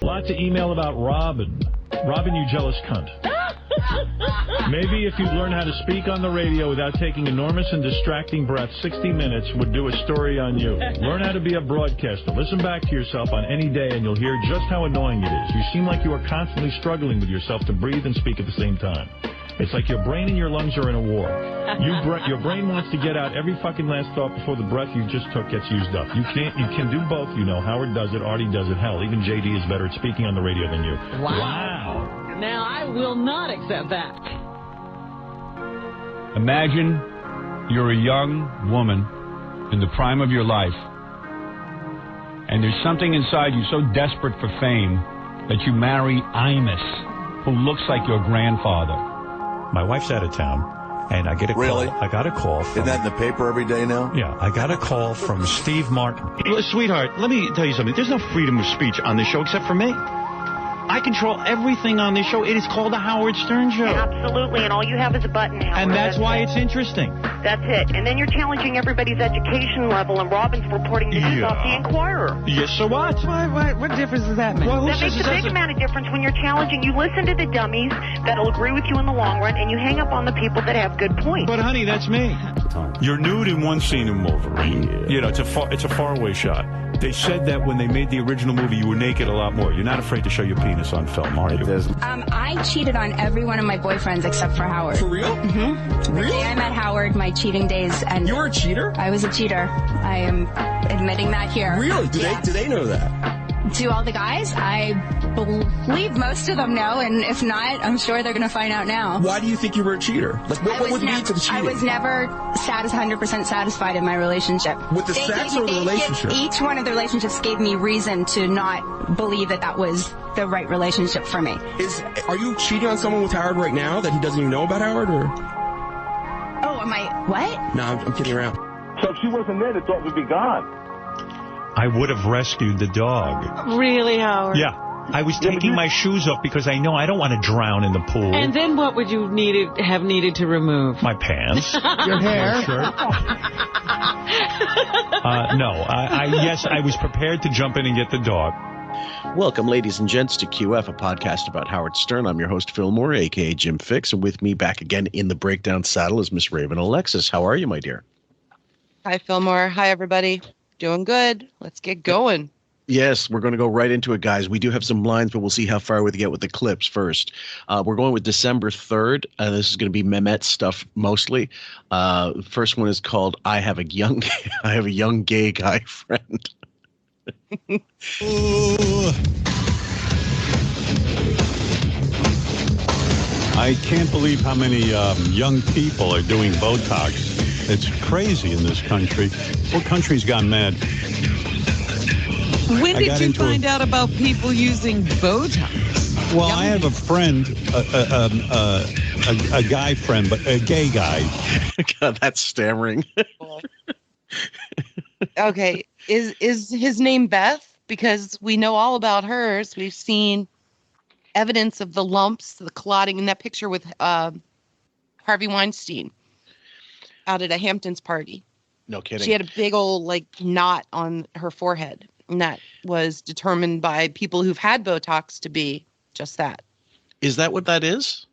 Lots of email about Robin. Robin, you jealous cunt. Maybe if you'd learn how to speak on the radio without taking enormous and distracting breaths, 60 Minutes would do a story on you. Learn how to be a broadcaster. Listen back to yourself on any day and you'll hear just how annoying it is. You seem like you are constantly struggling with yourself to breathe and speak at the same time. It's like your brain and your lungs are in a war. Your brain wants to get out every fucking last thought before the breath you just took gets used up. You can do both, you know. Howard does it, Artie does it. Hell, even JD is better at speaking on the radio than you. Wow. Now, I will not accept that. Imagine you're a young woman in the prime of your life, and there's something inside you so desperate for fame that you marry Imus, who looks like your grandfather. My wife's out of town, and I get a Really? call. I got a call from... Isn't that in the paper every day now? Yeah, I got a call from Steve Martin. Sweetheart, let me tell you something. There's no freedom of speech on this show except for me. I control everything on this show. It is called the Howard Stern Show. Absolutely, and all you have is a button, Howard. And that's why it's interesting. That's it. And then you're challenging everybody's education level, and Robin's reporting the news off the Inquirer. Yes, so what? What difference does that make? Well, That makes a big amount of difference when you're challenging. You listen to the dummies that'll agree with you in the long run, and you hang up on the people that have good points. But, honey, that's me. You're nude in one scene in Wolverine. Yeah. You know, it's a faraway shot. They said that when they made the original movie, you were naked a lot more. You're not afraid to show your penis on film, are you? I cheated on every one of my boyfriends except for Howard. For real? Mm-hmm. Really? The day I met Howard, my cheating days ended. You were a cheater? I was a cheater. I am admitting that here. Really? Do they know that? To all the guys, I believe most of them know, and if not, I'm sure they're going to find out now. Why do you think you were a cheater? Like, what would lead to the cheating? I was never 100% satisfied in my relationship. With the sex or the relationship? Each one of the relationships gave me reason to not believe that was the right relationship for me. Are you cheating on someone with Howard right now that he doesn't even know about Howard, or? Oh, am I, what? No, I'm kidding around. So if she wasn't there, the dog would be gone. I would have rescued the dog. Really, Howard? Yeah. I was taking my shoes off because I know I don't want to drown in the pool. And then what would you have needed to remove? My pants. Your hair? My shirt. No. Yes, I was prepared to jump in and get the dog. Welcome, ladies and gents, to QF, a podcast about Howard Stern. I'm your host, Phil Moore, a.k.a. Jim Fix, and with me back again in the breakdown saddle is Miss Raven Alexis. How are you, my dear? Hi, Phil Moore. Hi, everybody. Doing good. Let's get going. Yes, we're going to go right into it, guys. We do have some lines, but we'll see how far we get with the clips first. We're going with December 3rd. This is going to be Memet stuff mostly. The first one is called I have a young gay guy friend. I can't believe how many young people are doing Botox. It's crazy in this country. What country's gone mad? When did you find out about people using Botox? Well, I have a friend, a guy friend, but a gay guy. God, that's stammering. Okay. Is his name Beth? Because we know all about hers. We've seen evidence of the lumps, the clotting in that picture with Harvey Weinstein out at a Hamptons party. No kidding. She had a big old knot on her forehead, and that was determined by people who've had Botox to be just that. Is that what that is?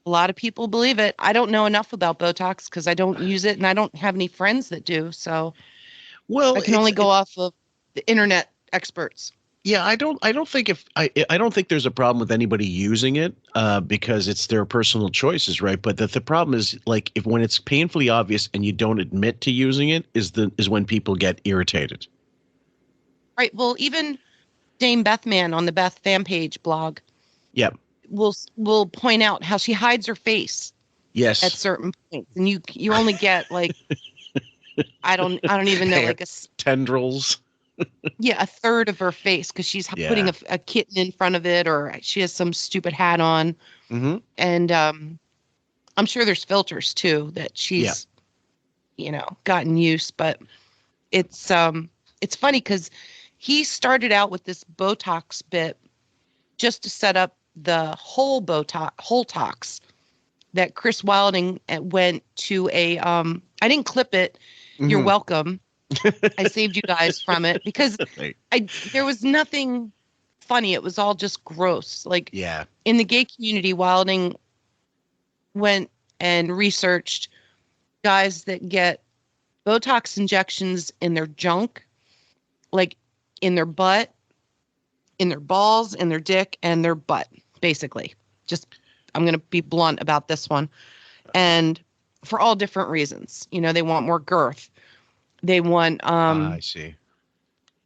A lot of people believe it. I don't know enough about Botox because I don't use it, and I don't have any friends that do. So, I can only go off of the internet experts. Yeah, I don't think there's a problem with anybody using it because it's their personal choices, right? But the problem is when it's painfully obvious and you don't admit to using it is when people get irritated. Right. Well, even Dame Bethman on the Beth fan page blog. Yep. Will point out how she hides her face. Yes. At certain points, and you only get I don't even know tendrils. Yeah, a third of her face because she's putting a kitten in front of it, or she has some stupid hat on. Mm-hmm. And I'm sure there's filters too that she's, gotten used. But it's funny because he started out with this Botox bit just to set up the whole Botox that Chris Wilding went to a. I didn't clip it. Mm-hmm. You're welcome. I saved you guys from it because there was nothing funny. It was all just gross. Like, Yeah. in the gay community, Wilding went and researched guys that get Botox injections in their junk, like in their butt, in their balls, in their dick, and their butt, basically. Just, I'm going to be blunt about this one. And for all different reasons. You know, they want more girth. They want I see.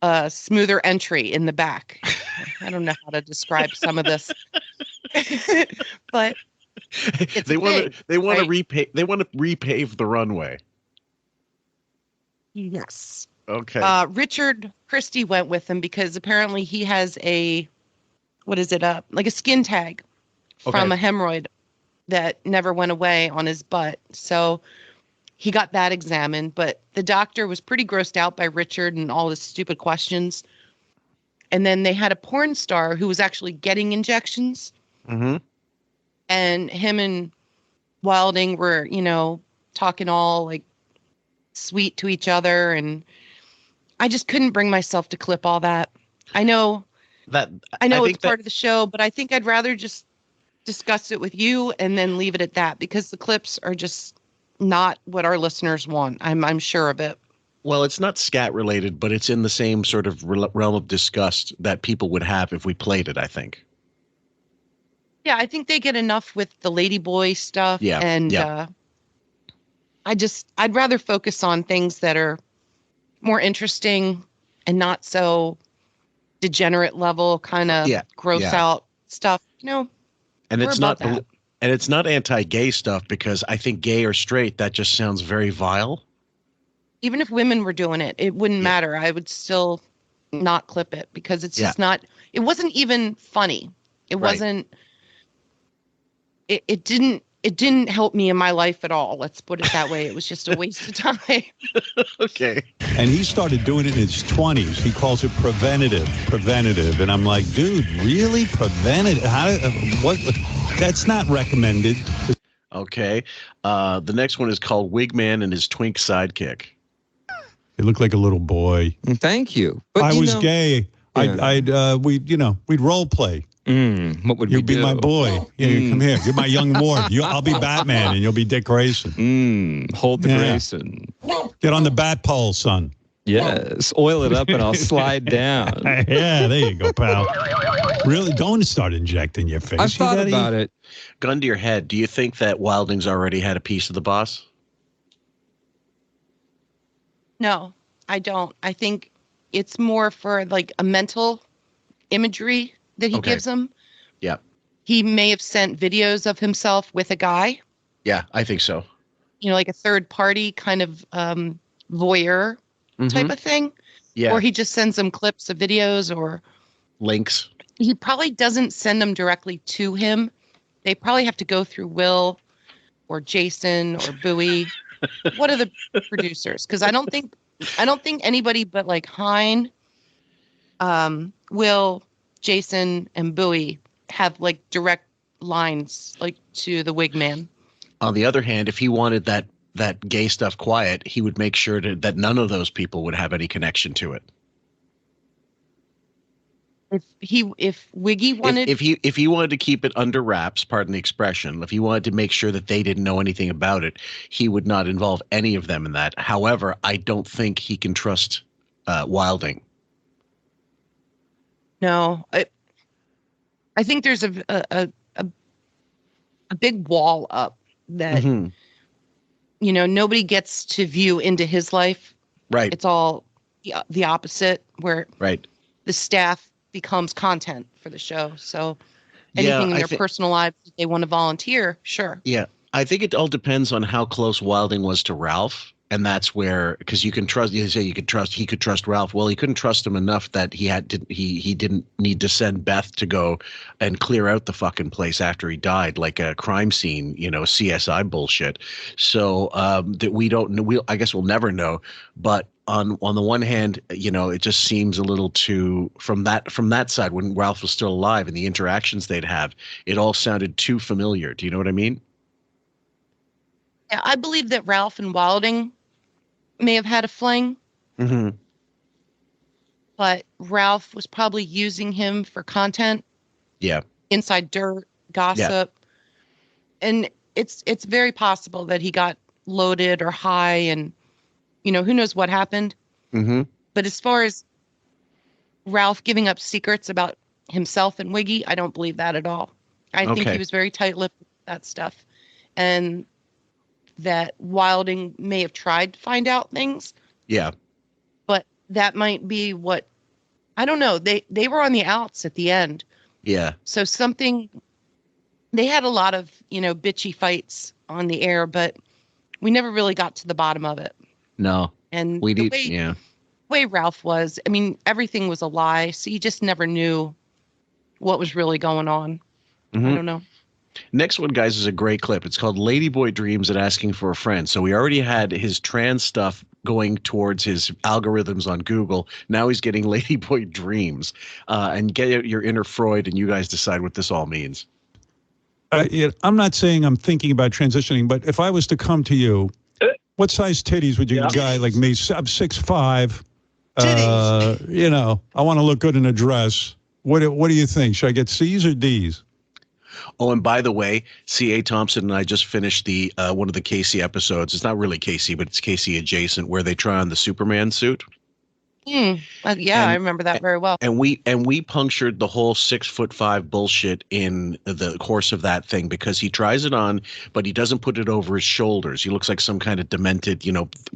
A smoother entry in the back. I don't know how to describe some of this. But they want to repave the runway. Yes. Okay. Richard Christie went with him because apparently he has a, what is it, like a skin tag from a hemorrhoid that never went away on his butt. So he got that examined, but the doctor was pretty grossed out by Richard and all his stupid questions. And then they had a porn star who was actually getting injections. Mm-hmm. And him and Wilding were, you know, talking all like sweet to each other. And I just couldn't bring myself to clip all that. I know it's part of the show, but I think I'd rather just discuss it with you and then leave it at that, because the clips are just not what our listeners want. I'm sure of it. Well, it's not scat related, but it's in the same sort of realm of disgust that people would have if we played it, I think. Yeah, I think they get enough with the ladyboy stuff. Yeah. And I'd rather focus on things that are more interesting and not so degenerate level kind of gross out stuff, you know. And it's not anti-gay stuff, because I think gay or straight, that just sounds very vile. Even if women were doing it, it wouldn't matter. I would still not clip it, because it's just not, it wasn't even funny. It wasn't, it didn't help me in my life at all. Let's put it that way. It was just a waste of time. Okay. And he started doing it in his 20s. He calls it preventative. And I'm like, dude, really? Preventative? What? That's not recommended. Okay. The next one is called Wigman and his twink sidekick. He looked like a little boy. Thank you. But I was gay. We'd role play. What would You'd be my boy. Yeah, come here. You're my young ward. I'll be Batman, and you'll be Dick Grayson. Hold the Grayson. Get on the bat pole, son. Yes. Oil it up, and I'll slide down. Yeah, there you go, pal. Really, don't start injecting your face. I've thought about it. Gun to your head. Do you think that Wilding's already had a piece of the boss? No, I don't. I think it's more for like a mental imagery that he gives him. Yeah. He may have sent videos of himself with a guy. Yeah, I think so. You know, like a third party kind of voyeur type of thing. Yeah. Or he just sends them clips of videos or links. He probably doesn't send them directly to him. They probably have to go through Will or Jason or Buoy. What are the producers? Because I don't think anybody but like Hein, Will, Jason, and Buoy have like direct lines like to the Wigman. On the other hand, if he wanted that gay stuff quiet, he would make sure that none of those people would have any connection to it. If Wiggy wanted, if he wanted to keep it under wraps, pardon the expression, if he wanted to make sure that they didn't know anything about it, he would not involve any of them in that. However, I don't think he can trust Wilding. No, I think there's a big wall up that you know, nobody gets to view into his life. Right. It's all the opposite, where the staff becomes content for the show. So anything in their personal lives that they want to volunteer, sure. Yeah. I think it all depends on how close Wilding was to Ralph. And that's where, because you can trust, you say he could trust Ralph. Well, he couldn't trust him enough that he didn't need to send Beth to go and clear out the fucking place after he died, like a crime scene, you know, CSI bullshit. So that we don't know. I guess we'll never know. But on the one hand, you know, it just seems a little too, from that side, when Ralph was still alive and the interactions they'd have, it all sounded too familiar. Do you know what I mean? Yeah, I believe that Ralph and Wilding may have had a fling. but Ralph was probably using him for content. Yeah. Inside dirt, gossip. And it's very possible that he got loaded or high and, who knows what happened. Mm-hmm. But as far as Ralph giving up secrets about himself and Wiggy, I don't believe that at all. I think he was very tight-lipped with that stuff. And that Wilding may have tried to find out things. Yeah. But that might be what, I don't know. They were on the outs at the end. Yeah. So they had a lot of, bitchy fights on the air, but we never really got to the bottom of it. No. And the way Ralph was, everything was a lie. So you just never knew what was really going on. Mm-hmm. I don't know. Next one, guys, is a great clip. It's called Ladyboy Dreams and Asking for a Friend. So we already had his trans stuff going towards his algorithms on Google. Now he's getting Ladyboy Dreams. And get your inner Freud, and you guys decide what this all means. I'm not saying I'm thinking about transitioning, but if I was to come to you, what size titties would you guy like me? I'm 6'5". I want to look good in a dress. What do you think? Should I get C's or D's? Oh, and by the way, C.A. Thompson and I just finished the one of the Casey episodes. It's not really Casey, but it's Casey adjacent, where they try on the Superman suit. I remember that very well. And we punctured the whole 6'5" bullshit in the course of that thing, because he tries it on, but he doesn't put it over his shoulders. He looks like some kind of demented,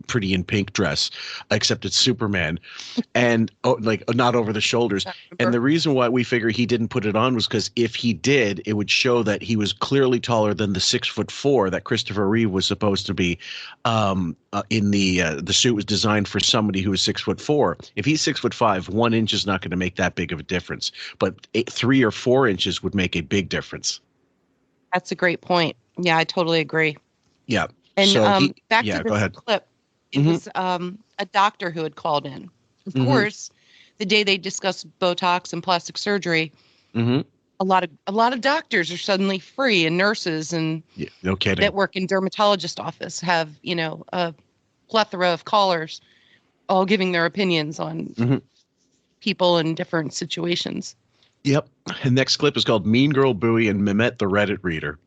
Pretty in Pink dress, except it's Superman, and not over the shoulders. And the reason why we figure he didn't put it on was because if he did, it would show that he was clearly taller than the 6'4" that Christopher Reeve was supposed to be. In the suit was designed for somebody who was 6'4". If he's 6'5", 1 inch is not going to make that big of a difference, but 3 or 4 inches would make a big difference. That's a great point. Yeah, I totally agree. Yeah. And back to go this ahead. clip, it was a doctor who had called in. Of course, the day they discussed Botox and plastic surgery, a lot of doctors are suddenly free, and nurses and no kidding, that work in dermatologist office have a plethora of callers, all giving their opinions on people in different situations. Yep. The next clip is called "Mean Girl Buoy and Memet the Reddit Reader."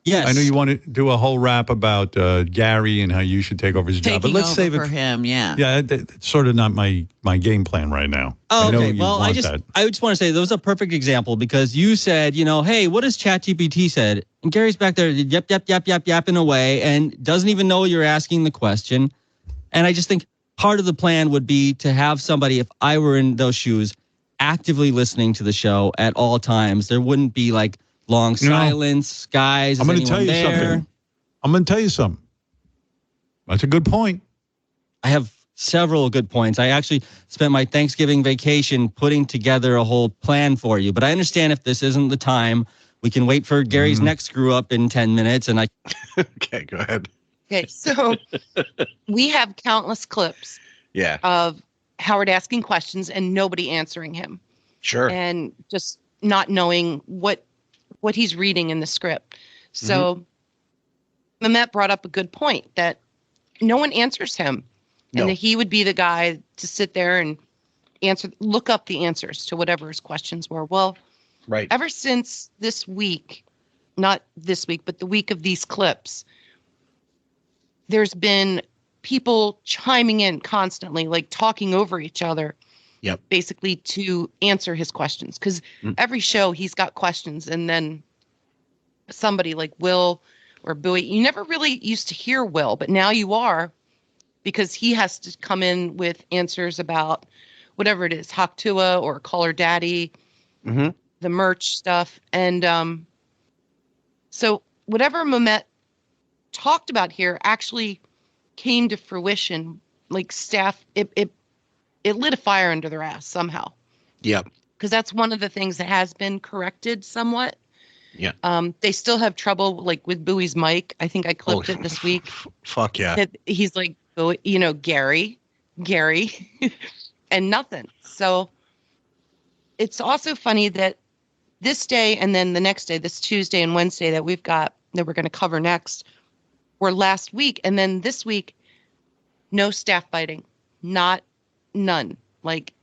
Yes, I know you want to do a whole rap about Gary and how you should take over his job, but let's save it for him. Yeah, it's sort of not my game plan right now. Oh, okay. Well, I just want to say that was a perfect example, because you said, hey, what does ChatGPT said? And Gary's back there, yapping away, and doesn't even know you're asking the question. And I just think part of the plan would be to have somebody, if I were in those shoes, actively listening to the show at all times. There wouldn't be like long silence, guys. I'm going to tell you something. I'm going to tell you something. That's a good point. I have several good points. I actually spent my Thanksgiving vacation putting together a whole plan for you, but I understand if this isn't the time. We can wait for Gary's next screw up in 10 minutes, and I. Okay, go ahead. Okay, so we have countless clips. Of Howard asking questions and nobody answering him. Sure. And just not knowing what he's reading in the script. So Memet brought up a good point that no one answers him. And that he would be the guy to sit there and look up the answers to whatever his questions were. Well, ever since this week, not this week, but the week of these clips, there's been people chiming in constantly, like talking over each other. Yep. Basically to answer his questions. Because every show he's got questions, and then somebody like Will or Buoy, you never really used to hear Will, but now you are, because he has to come in with answers about whatever it is, Haktua or Call Her Daddy, the merch stuff. And so whatever Memet talked about here actually came to fruition. Like staff, it lit a fire under their ass somehow. Yep. Because that's one of the things that has been corrected somewhat. Yeah. They still have trouble, like with Bowie's mic. I think I clipped it this week. Fuck yeah. That he's like, Gary, and nothing. So it's also funny that this day and then the next day, this Tuesday and Wednesday that we're going to cover next, were last week. And then this week, no staff biting. None. Like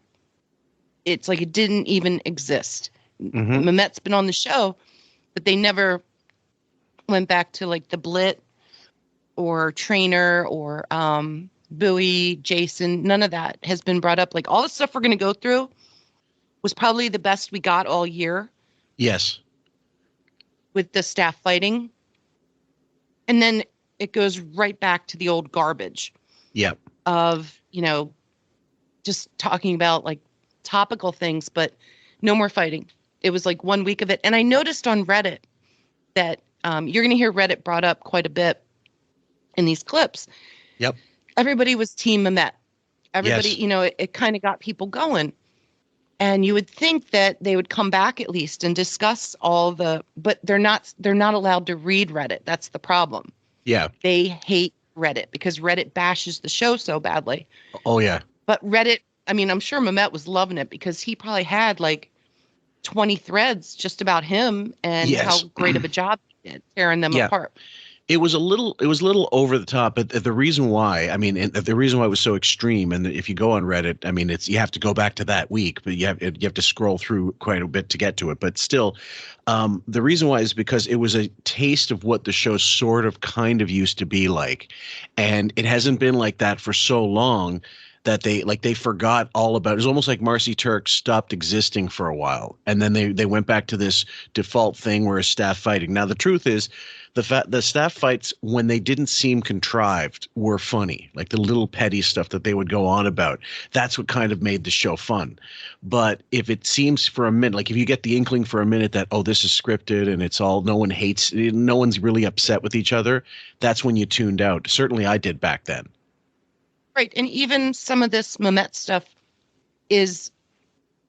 it's like it didn't even exist. Mhm. Memet's been on the show, but they never went back to like the Blit or Trainer or Buoy, Jason. None of that has been brought up. Like all the stuff we're going to go through was probably the best we got all year Yes. with the staff fighting. And then it goes right back to the old garbage Yep. of, just talking about like topical things, but no more fighting. It was like 1 week of it. And I noticed on Reddit that you're going to hear Reddit brought up quite a bit in these clips. Yep. Everybody was Team Memet. Everybody, Yes. it kind of got people going. And you would think that they would come back at least and discuss but they're not allowed to read Reddit. That's the problem. Yeah. They hate Reddit because Reddit bashes the show so badly. Oh, yeah. But Reddit, I mean, I'm sure Memet was loving it because he probably had like 20 threads just about him and how great of a job he did tearing them apart. It was a little over the top, but the reason why, I mean, and the reason why it was so extreme, and if you go on Reddit, I mean, you have to go back to that week, but you have to scroll through quite a bit to get to it. But still, the reason why is because it was a taste of what the show sort of kind of used to be like, and it hasn't been like that for so long that they forgot all about it. It was almost like Marcy Turk stopped existing for a while, and then they went back to this default thing where it's staff fighting. Now the truth is, the staff fights, when they didn't seem contrived, were funny. Like the little petty stuff that they would go on about. That's what kind of made the show fun. But if it seems for a minute, like if you get the inkling for a minute that, oh, this is scripted and it's all, no one's really upset with each other, that's when you tuned out. Certainly I did back then. Right. And even some of this Memet stuff is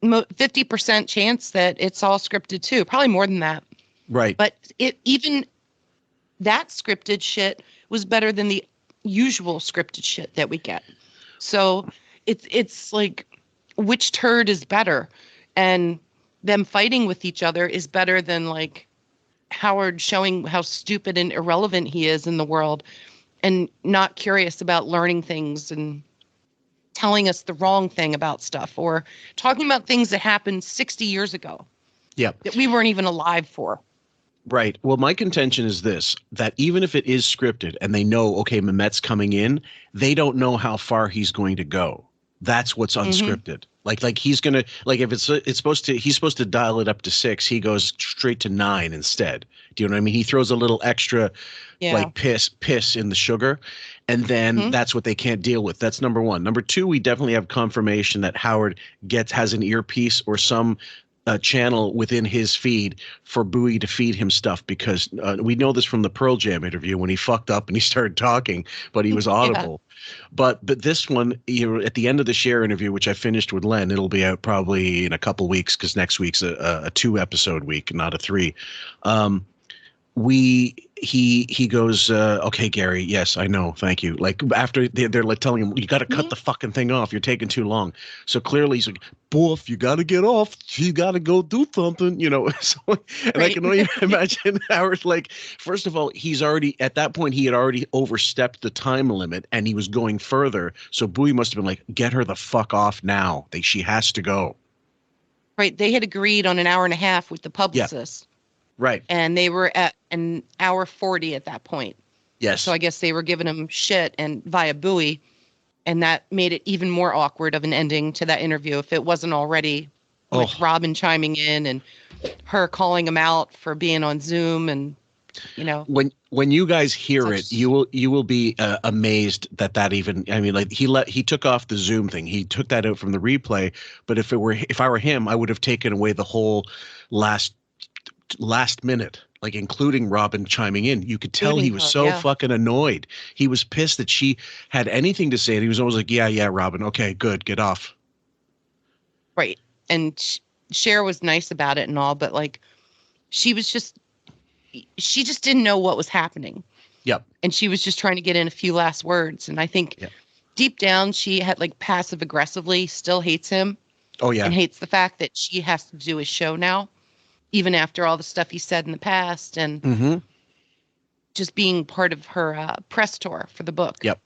50% chance that it's all scripted too. Probably more than that. Right. But even that scripted shit was better than the usual scripted shit that we get. So it's like, which turd is better? And them fighting with each other is better than like Howard showing how stupid and irrelevant he is in the world and not curious about learning things and telling us the wrong thing about stuff or talking about things that happened 60 years ago. Yep. That we weren't even alive for. Right. Well, my contention is this, that even if it is scripted and they know, okay, Memet's coming in, they don't know how far he's going to go. That's what's unscripted. Like he's going to, like if he's supposed to dial it up to 6, he goes straight to 9 instead. Do you know what I mean? He throws a little extra like piss in the sugar, and then that's what they can't deal with. That's number one. Number two, we definitely have confirmation that Howard has an earpiece or some channel within his feed for Buoy to feed him stuff, because we know this from the Pearl Jam interview when he fucked up and he started talking, but he was audible. But this one, at the end of the Cher interview, which I finished with Len, it'll be out probably in a couple weeks because next week's a 2-episode week, not a 3. He goes, okay, Gary, yes, I know, thank you. Like after they're like telling him, you got to cut the fucking thing off, you're taking too long. So clearly he's like, Boof, you got to get off, you got to go do something, So, and I can only imagine Howard, like, first of all, he's already, at that point, he had already overstepped the time limit and he was going further. So Buoy must have been like, get her the fuck off now. She has to go. Right. They had agreed on an hour and a half with the publicist. Yeah. Right. And they were at an hour 40 at that point. Yes. So I guess they were giving him shit and via Buoy, and that made it even more awkward of an ending to that interview if it wasn't already with Robin chiming in and her calling him out for being on Zoom and When you guys hear it, you will be amazed that even, I mean, like he took off the Zoom thing. He took that out from the replay, but if I were him, I would have taken away the whole last minute, like including Robin chiming in. You could tell he was so fucking annoyed. He was pissed that she had anything to say, and he was always like, yeah, Robin, okay, good, get off. Right. And Cher was nice about it and all, but like she just didn't know what was happening. Yep. And she was just trying to get in a few last words. And I think deep down she had like passive aggressively still hates him. Oh yeah. And hates the fact that she has to do his show now, even after all the stuff he said in the past and just being part of her press tour for the book. Yep.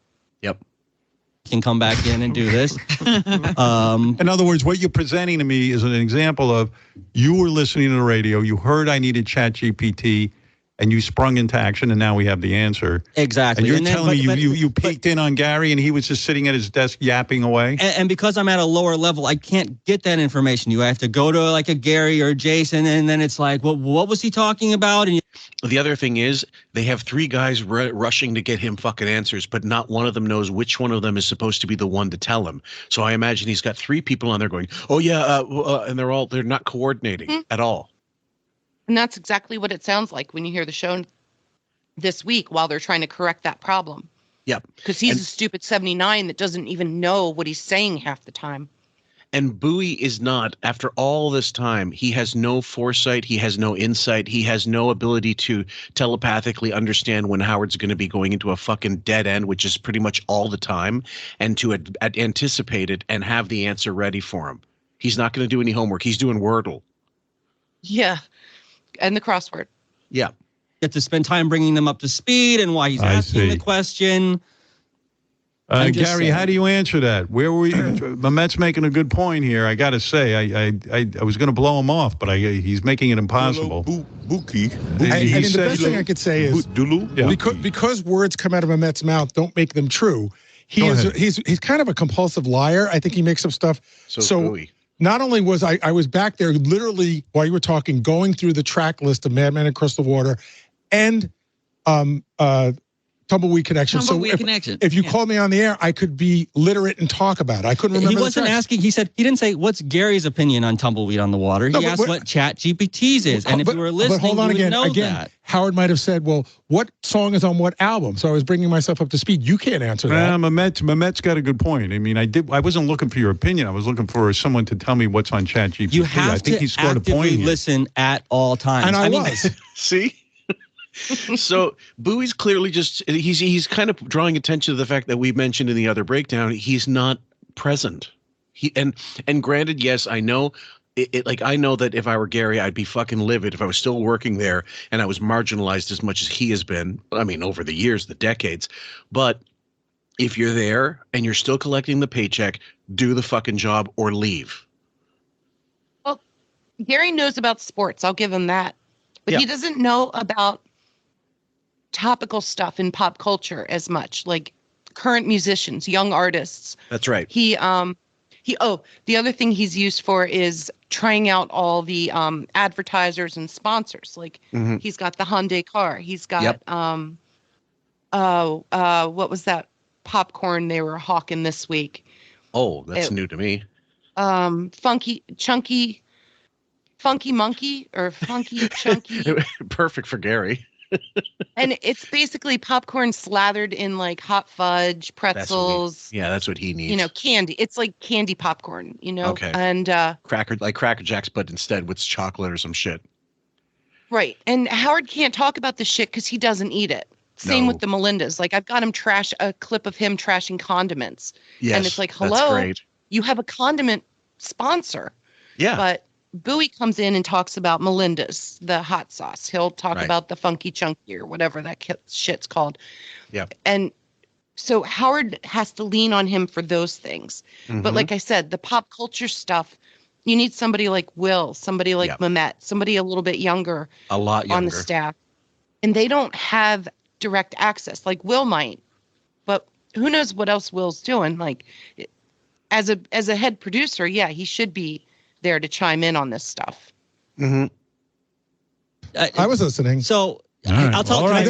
can come back in and do this. In other words, what you're presenting to me is an example of you were listening to the radio, you heard I needed ChatGPT, and you sprung into action, and now we have the answer. Exactly. And you're telling me you peeked in on Gary, and he was just sitting at his desk yapping away? And because I'm at a lower level, I can't get that information. You have to go to like a Gary or Jason, and then it's like, well, what was he talking about? And the other thing is, they have three guys rushing to get him fucking answers, but not one of them knows which one of them is supposed to be the one to tell him. So I imagine he's got three people on there going, oh yeah, and they're not coordinating at all. And that's exactly what it sounds like when you hear the show this week while they're trying to correct that problem. Yep. Because he's a stupid 79 that doesn't even know what he's saying half the time. And Buoy is not, after all this time, he has no foresight, he has no insight, he has no ability to telepathically understand when Howard's going to be going into a fucking dead end, which is pretty much all the time, and to anticipate it and have the answer ready for him. He's not going to do any homework. He's doing Wordle. Yeah. And the crossword. Yeah. You have to spend time bringing them up to speed and why he's asking the question. Gary, how do you answer that? Where were you? Memet's making a good point here. I got to say, I was going to blow him off, but he's making it impossible. Buki. The best thing I could say is because words come out of Memet's mouth don't make them true. He's kind of a compulsive liar. I think he makes up stuff. So not only was I was back there literally while you were talking, going through the track list of Madman Across the Water and Tumbleweed Connection. If you called me on the air, I could be literate and talk about it. I couldn't remember. He wasn't asking. He didn't say, what's Gary's opinion on Tumbleweed on the Water? He asked what ChatGPT's is. And if you were listening, but hold on, you would know that. Howard might have said, well, what song is on what album? So I was bringing myself up to speed. You can't answer that. Memet's got a good point. I mean, I wasn't looking for your opinion. I was looking for someone to tell me what's on ChatGPT. You have to actively listen at all times. And I was. See? So Bowie's clearly just he's kind of drawing attention to the fact that we mentioned in the other breakdown he's not present. And granted, yes, I know I know that if I were Gary, I'd be fucking livid if I was still working there and I was marginalized as much as he has been. I mean, over the years, the decades. But if you're there and you're still collecting the paycheck, do the fucking job or leave. Well, Gary knows about sports. I'll give him that. But he doesn't know about topical stuff in pop culture as much, like current musicians, young artists. That's right. The other thing he's used for is trying out all the advertisers and sponsors. Like he's got the Hyundai car. He's got what was that popcorn they were hawking this week? Oh, that's new to me. Funky Monkey or Funky Chunky. Perfect for Gary. And it's basically popcorn slathered in like hot fudge, pretzels. That's what he needs. You know, candy. It's like candy popcorn, you know? Okay. And Cracker Jacks, but instead with chocolate or some shit. Right. And Howard can't talk about this shit because he doesn't eat it. Same with the Melindas. Like I've got him trash a clip of him trashing condiments. Yes, and it's like, that's hello, great. You have a condiment sponsor. Yeah. But Bowie comes in and talks about Melinda's, the hot sauce. He'll talk about the Funky Chunky or whatever that shit's called. Yeah. And so Howard has to lean on him for those things. But like I said, the pop culture stuff, you need somebody like Will, somebody like Memet, somebody a little bit younger. A lot younger. On the staff. And they don't have direct access. Like Will might. But who knows what else Will's doing. Like as a head producer, he should be there to chime in on this stuff. I was listening. So I'll tell. Can I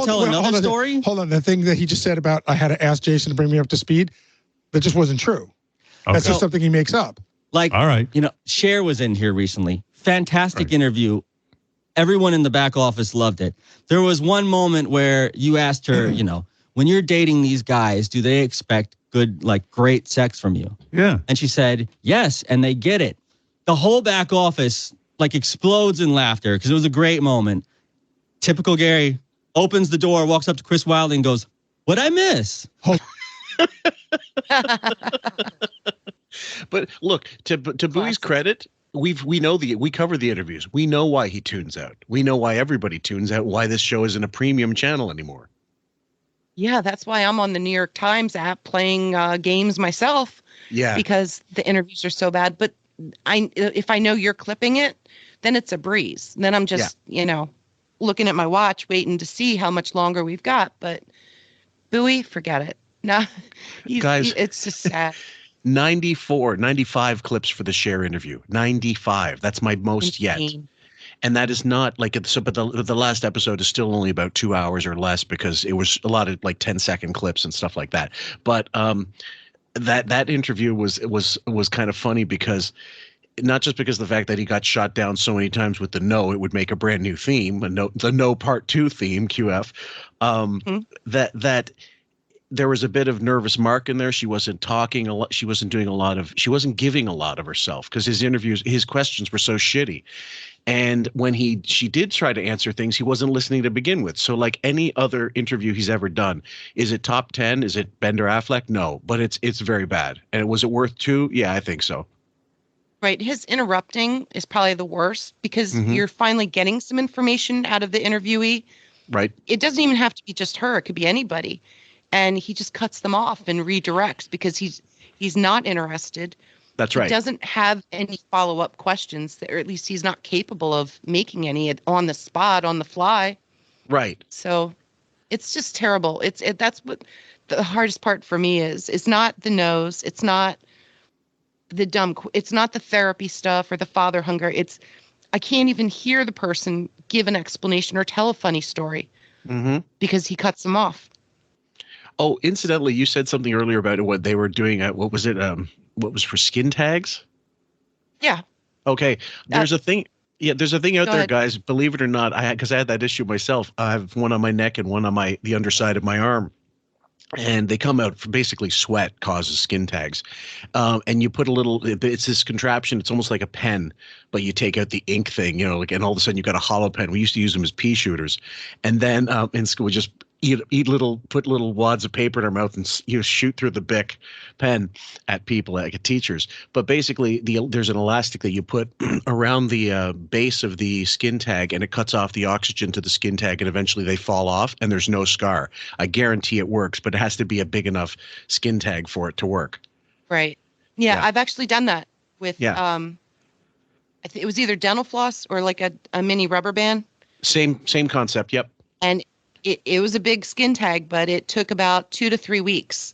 tell another story? Hold on. The thing that he just said about I had to ask Jason to bring me up to speed, that just wasn't true. Okay. That's just something he makes up. Like, all right, Cher was in here recently. Fantastic interview. Everyone in the back office loved it. There was one moment where you asked her, when you're dating these guys, do they expect good, great sex from you? Yeah. And she said, yes, and they get it. The whole back office explodes in laughter because it was a great moment. Typical Gary opens the door, walks up to Chris Wilde and goes, "What'd I miss?" But look, to Bowie's credit, we cover the interviews. We know why he tunes out. We know why everybody tunes out. Why this show isn't a premium channel anymore. Yeah, that's why I'm on the New York Times app playing games myself. Yeah. Because the interviews are so bad. But if I know you're clipping it, then it's a breeze. Then I'm just, looking at my watch, waiting to see how much longer we've got. But Buoy, forget it. No, guys, it's just sad. 95 clips for the Cher interview. 95. That's my most yet. And that is not like so. But the last episode is still only about 2 hours or less because it was a lot of like 10-second clips and stuff like that. But that interview was kind of funny because not just because of the fact that he got shot down so many times with the no, it would make a brand new theme, the no part 2 theme, QF. That there was a bit of nervous Mark in there. She wasn't talking a lot. She wasn't giving a lot of herself because his questions were so shitty. And when she did try to answer things, he wasn't listening to begin with. So like any other interview he's ever done, is it top 10? Is it Bender Affleck? No, but it's very bad. And was it worth 2? Yeah, I think so. Right. His interrupting is probably the worst because you're finally getting some information out of the interviewee. Right. It doesn't even have to be just her. It could be anybody. And he just cuts them off and redirects because he's not interested. That's right. He doesn't have any follow-up questions, or at least he's not capable of making any on the spot, on the fly. Right. So it's just terrible. That's what the hardest part for me is. It's not the nose. It's not it's not the therapy stuff or the father hunger. I can't even hear the person give an explanation or tell a funny story because he cuts them off. Oh, incidentally, you said something earlier about what they were doing at, what was it? What was for skin tags? Yeah. Okay. There's a thing. Yeah, there's a thing out there, ahead. guys. Believe it or not, because I had that issue myself. I have one on my neck and one on the underside of my arm. And they come out from basically sweat causes skin tags. And you put it's this contraption. It's almost like a pen, but you take out the ink thing, and all of a sudden you got a hollow pen. We used to use them as pea shooters. And then in school, we just put little wads of paper in our mouth and shoot through the Bic pen at people, like at teachers. But basically, there's an elastic that you put around the base of the skin tag, and it cuts off the oxygen to the skin tag, and eventually they fall off, and there's no scar. I guarantee it works, but it has to be a big enough skin tag for it to work. Right. Yeah. I've actually done that with I think it was either dental floss or like a mini rubber band. Same concept. Yep. And it was a big skin tag, but it took about 2 to 3 weeks,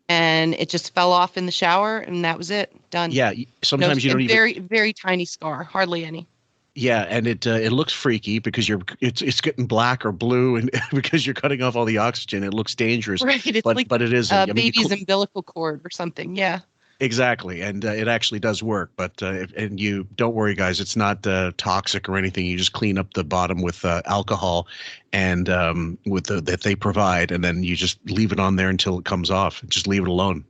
and it just fell off in the shower, and that was it. Done. Yeah. Sometimes you don't even. Very, very tiny scar, hardly any. Yeah, and it looks freaky because it's getting black or blue, and because you're cutting off all the oxygen, it looks dangerous. Right. It's but it isn't. Baby's umbilical cord or something. Yeah. Exactly, and it actually does work. But and you don't worry, guys. It's not toxic or anything. You just clean up the bottom with alcohol, and that they provide, and then you just leave it on there until it comes off. Just leave it alone.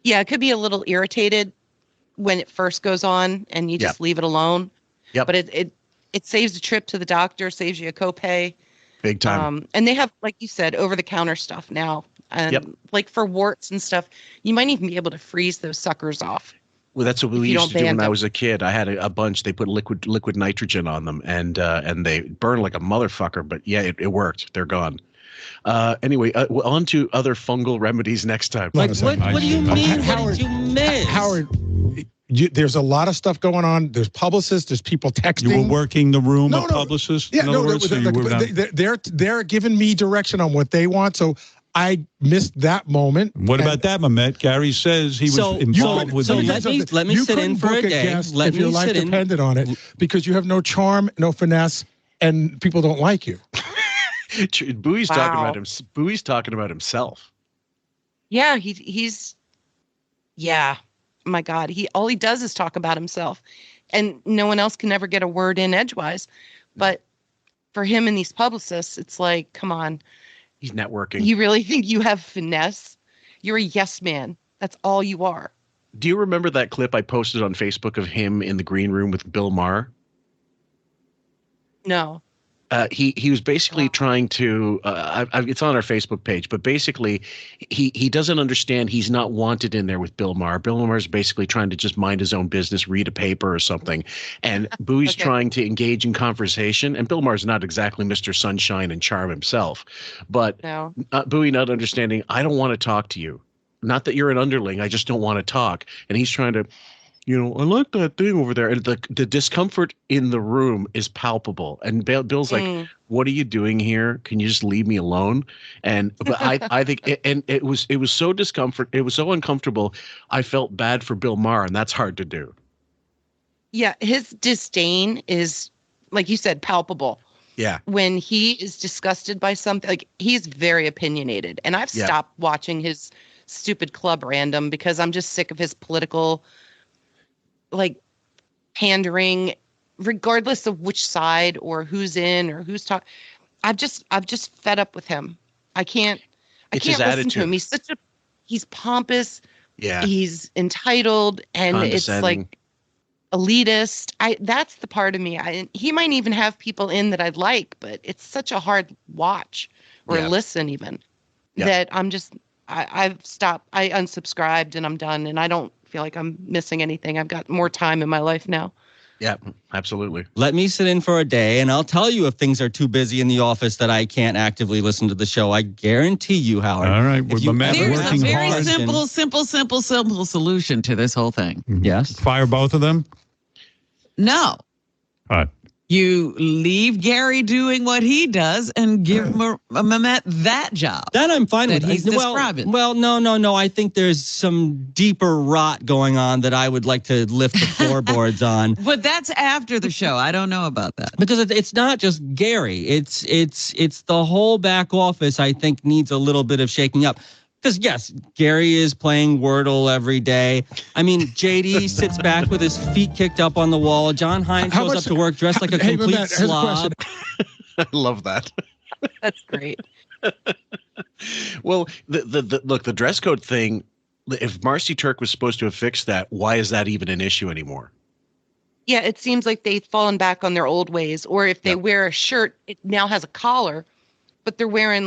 Yeah, it could be a little irritated when it first goes on, and you just leave it alone. Yep. But it saves a trip to the doctor, saves you a copay. Big time. And they have, like you said, over-the-counter stuff now. And like for warts and stuff, you might even be able to freeze those suckers off. Well, that's what we used to do when I was a kid. I had a bunch. They put liquid nitrogen on them, and they burn like a motherfucker. But yeah, it worked. They're gone. Anyway, on to other fungal remedies next time. Like, what do you mean? What did you miss? Howard, there's a lot of stuff going on. There's publicists. There's people texting. You were working the room of publicists? Yeah, they're giving me direction on what they want. So I missed that moment. What about that, Memet? Gary says he was involved with the... let me sit in for a day. If your life depended on it, because you have no charm, no finesse, and people don't like you. Buoy's talking about him. Buoy's talking about himself. Yeah, he's. Yeah, my God, all he does is talk about himself, and no one else can ever get a word in edgewise. But for him and these publicists, it's like, come on. He's networking. You really think you have finesse? You're a yes man. That's all you are. Do you remember that clip I posted on Facebook of him in the green room with Bill Maher? No. he was basically trying to. It's on our Facebook page, but basically, he doesn't understand he's not wanted in there with Bill Maher. Bill Maher is basically trying to just mind his own business, read a paper or something, and Buoy's trying to engage in conversation. And Bill Maher's not exactly Mr. Sunshine and charm himself, but Buoy not understanding. I don't want to talk to you. Not that you're an underling. I just don't want to talk. And he's trying to. I like that thing over there. And the discomfort in the room is palpable. And Bill's like, what are you doing here? Can you just leave me alone? But I think it was so discomfort. It was so uncomfortable. I felt bad for Bill Maher, and that's hard to do. Yeah. His disdain is, like you said, palpable. Yeah. When he is disgusted by something, like he's very opinionated. And I've stopped watching his stupid Club Random because I'm just sick of his political pandering, regardless of which side or who's in or who's talking. I've just fed up with him. I can't listen to him. He's pompous. Yeah. He's entitled, and it's like elitist. That's the part of me. He might even have people in that I'd like, but it's such a hard watch or listen even that I've stopped. I unsubscribed and I'm done, and I don't feel like I'm missing anything. I've got more time in my life now. Yeah, absolutely. Let me sit in for a day, and I'll tell you if things are too busy in the office that I can't actively listen to the show. I guarantee you, Howard. All right. There's a very simple solution to this whole thing. Yes. Fire both of them? No. All right. You leave Gary doing what he does and give Memet that job. That I'm fine with. He's describing. Well, no. I think there's some deeper rot going on that I would like to lift the floorboards on. But that's after the show. I don't know about that. Because it's not just Gary. It's the whole back office, I think, needs a little bit of shaking up. Because, yes, Gary is playing Wordle every day. I mean, JD sits back with his feet kicked up on the wall. John Hines shows up to work dressed like a complete slob. I love that. That's great. Well, the dress code thing, if Marcy Turk was supposed to have fixed that, why is that even an issue anymore? Yeah, it seems like they've fallen back on their old ways. Or if they wear a shirt, it now has a collar, but they're wearing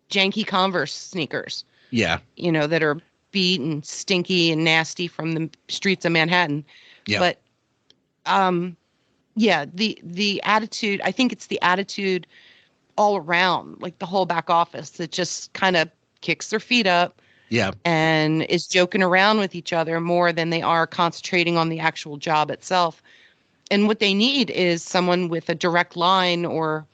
janky Converse sneakers. Yeah. That are beat and stinky and nasty from the streets of Manhattan. Yeah. But the attitude, I think it's the attitude all around, like the whole back office that just kind of kicks their feet up. Yeah. And is joking around with each other more than they are concentrating on the actual job itself. And what they need is someone with a direct line or,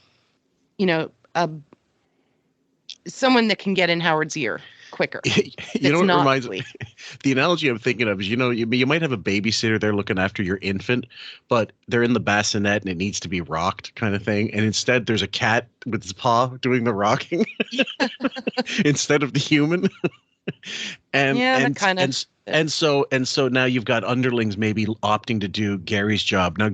someone that can get in Howard's ear quicker. You know what reminds me? The analogy I'm thinking of is, you might have a babysitter there looking after your infant, but they're in the bassinet and it needs to be rocked kind of thing. And instead there's a cat with its paw doing the rocking instead of the human. And so now you've got underlings maybe opting to do Gary's job. Now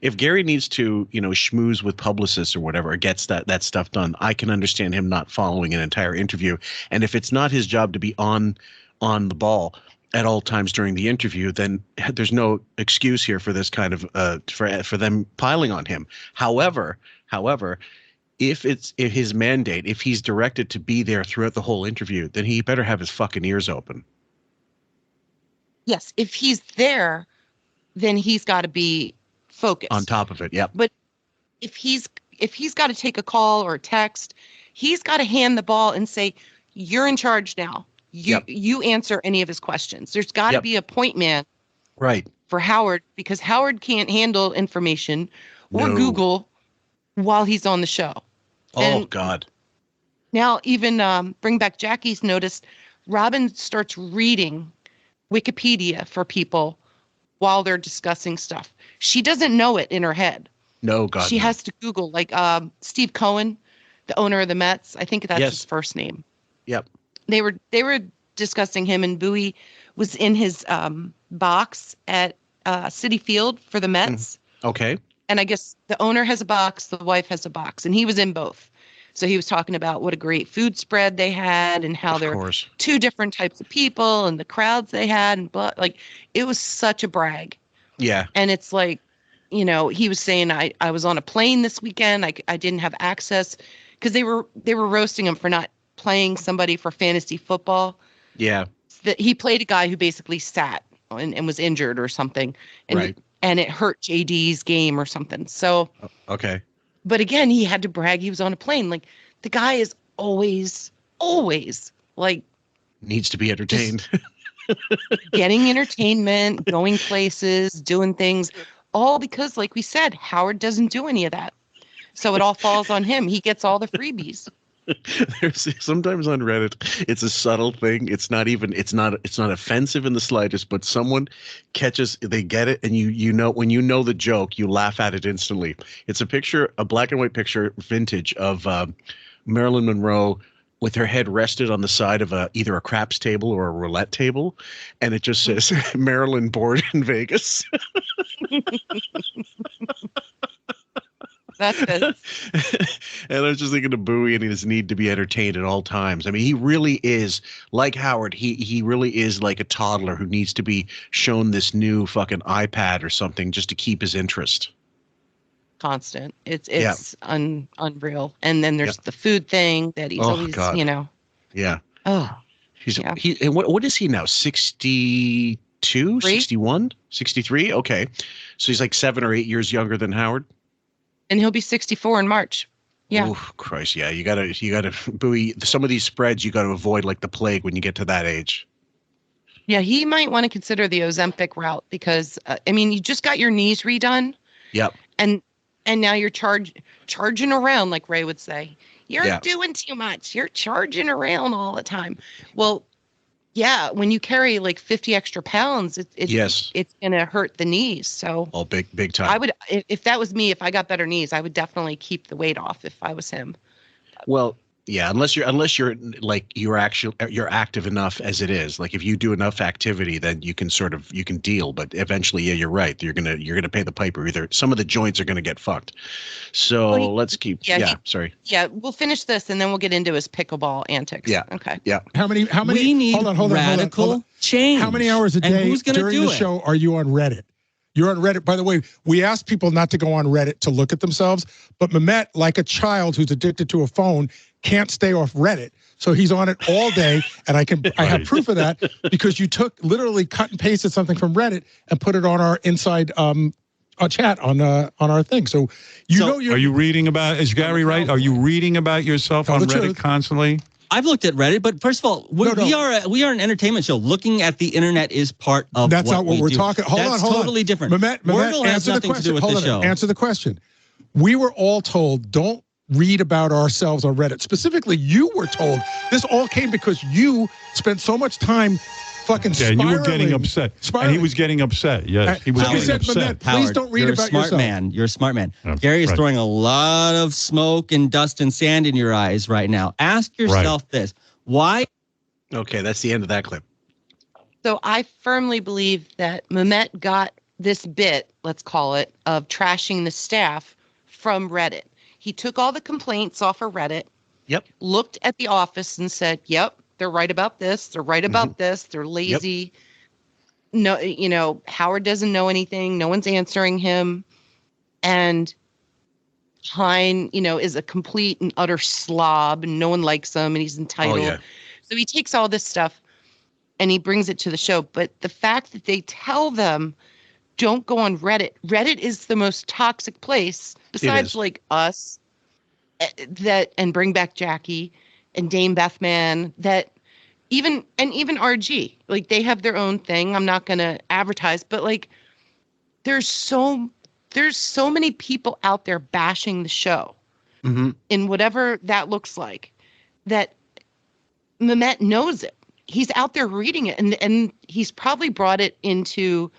if Gary needs to, schmooze with publicists or whatever, gets that stuff done, I can understand him not following an entire interview. And if it's not his job to be on the ball at all times during the interview, then there's no excuse here for this kind of for them piling on him. However, if his mandate, if he's directed to be there throughout the whole interview, then he better have his fucking ears open. Yes, if he's there, then he's got to be focused. On top of it, yep. But if he's got to take a call or a text, he's got to hand the ball and say, "You're in charge now. You answer any of his questions." There's got to be a point man, right, for Howard, because Howard can't handle information or Google while he's on the show. Oh, God. Now, even Bring Back Jackie's noticed Robin starts reading Wikipedia for people while they're discussing stuff. She doesn't know it in her head. No, God. She has to Google, Steve Cohen, the owner of the Mets. I think that's his first name. Yep. They were discussing him, and Bowie was in his box at Citi Field for the Mets. Okay. And I guess the owner has a box, the wife has a box, and he was in both. So he was talking about what a great food spread they had and how they're two different types of people and the crowds they had, and it was such a brag. Yeah. And it's like, you know, he was saying I was on a plane this weekend. I didn't have access because they were roasting him for not playing somebody for fantasy football. Yeah. That he played a guy who basically sat and was injured or something. And right. And it hurt JD's game or something. So okay. But again, he had to brag he was on a plane. Like the guy is always like needs to be entertained. Getting entertainment, going places, doing things, all because, like we said, Howard doesn't do any of that. So it all falls on him. He gets all the freebies. There's sometimes on Reddit, it's a subtle thing. It's not offensive in the slightest, but someone catches, they get it, and when you know the joke, you laugh at it instantly. It's a black and white picture, vintage, of Marilyn Monroe with her head rested on the side of either a craps table or a roulette table, and it just says Marilyn bored in Vegas. That's good. And I was just thinking of Bowie and his need to be entertained at all times. I mean, he really is like Howard. He really is like a toddler who needs to be shown this new fucking iPad or something just to keep his interest. Constant. It's unreal. And then there's the food thing that he's always, God. you know. Yeah. Oh. And what is he now? 62, 61, 63? Okay. So he's like 7 or 8 years younger than Howard. And he'll be 64 in March. Yeah. Oh, Christ. Yeah. You gotta, Bowie, some of these spreads you got to avoid like the plague when you get to that age. Yeah. He might want to consider the Ozempic route because, you just got your knees redone. Yep. And now you're charging around, like Ray would say. You're doing too much. You're charging around all the time. Well, yeah, when you carry like 50 extra pounds, it's going to hurt the knees. So big time. I would, if that was me, if I got better knees, I would definitely keep the weight off if I was him. Well, yeah, unless you're like you're active enough as it is. Like if you do enough activity, then you can deal. But eventually, yeah, you're right. You're gonna pay the piper. Either some of the joints are gonna get fucked. So let's keep. Sorry. Yeah, we'll finish this and then we'll get into his pickleball antics. Yeah. Okay. Yeah. How many? We need hold on, radical change. How many hours a day during the show are you on Reddit? You're on Reddit. By the way, we asked people not to go on Reddit to look at themselves, but Memet, like a child who's addicted to a phone, can't stay off Reddit. So he's on it all day, and I have proof of that because you literally cut and pasted something from Reddit and put it on our inside chat on our thing. So are you reading about? Is Gary right? Are you reading about yourself on Reddit constantly? I've looked at Reddit, but first of all, we are an entertainment show. Looking at the internet is part of that's not what we're talking. Hold on. Totally different. Wordle has nothing to do with the show. Answer the question. We were all told don't read about ourselves on Reddit. Specifically, you were told this all came because you spent so much time fucking spiraling. And you were getting upset. And he was getting upset. Yes, he was getting upset. Please don't read about yourself. You're a smart man. Gary is throwing a lot of smoke and dust and sand in your eyes right now. Ask yourself this. Why? Okay, that's the end of that clip. So I firmly believe that Memet got this bit, let's call it, of trashing the staff from Reddit. He took all the complaints off of Reddit. Yep. Looked at the office and said, yep, they're right about this. They're right about this. They're lazy. Yep. No, Howard doesn't know anything. No one's answering him. And Hein, is a complete and utter slob and no one likes him and he's entitled. Oh, yeah. So he takes all this stuff and he brings it to the show. But the fact that they tell them, don't go on Reddit. Reddit is the most toxic place besides like us and Bring Back Jackie and Dame Bethman that even RG, like they have their own thing. I'm not going to advertise, but like there's so many people out there bashing the show in whatever that looks like that Memet knows it. He's out there reading it and he's probably brought it into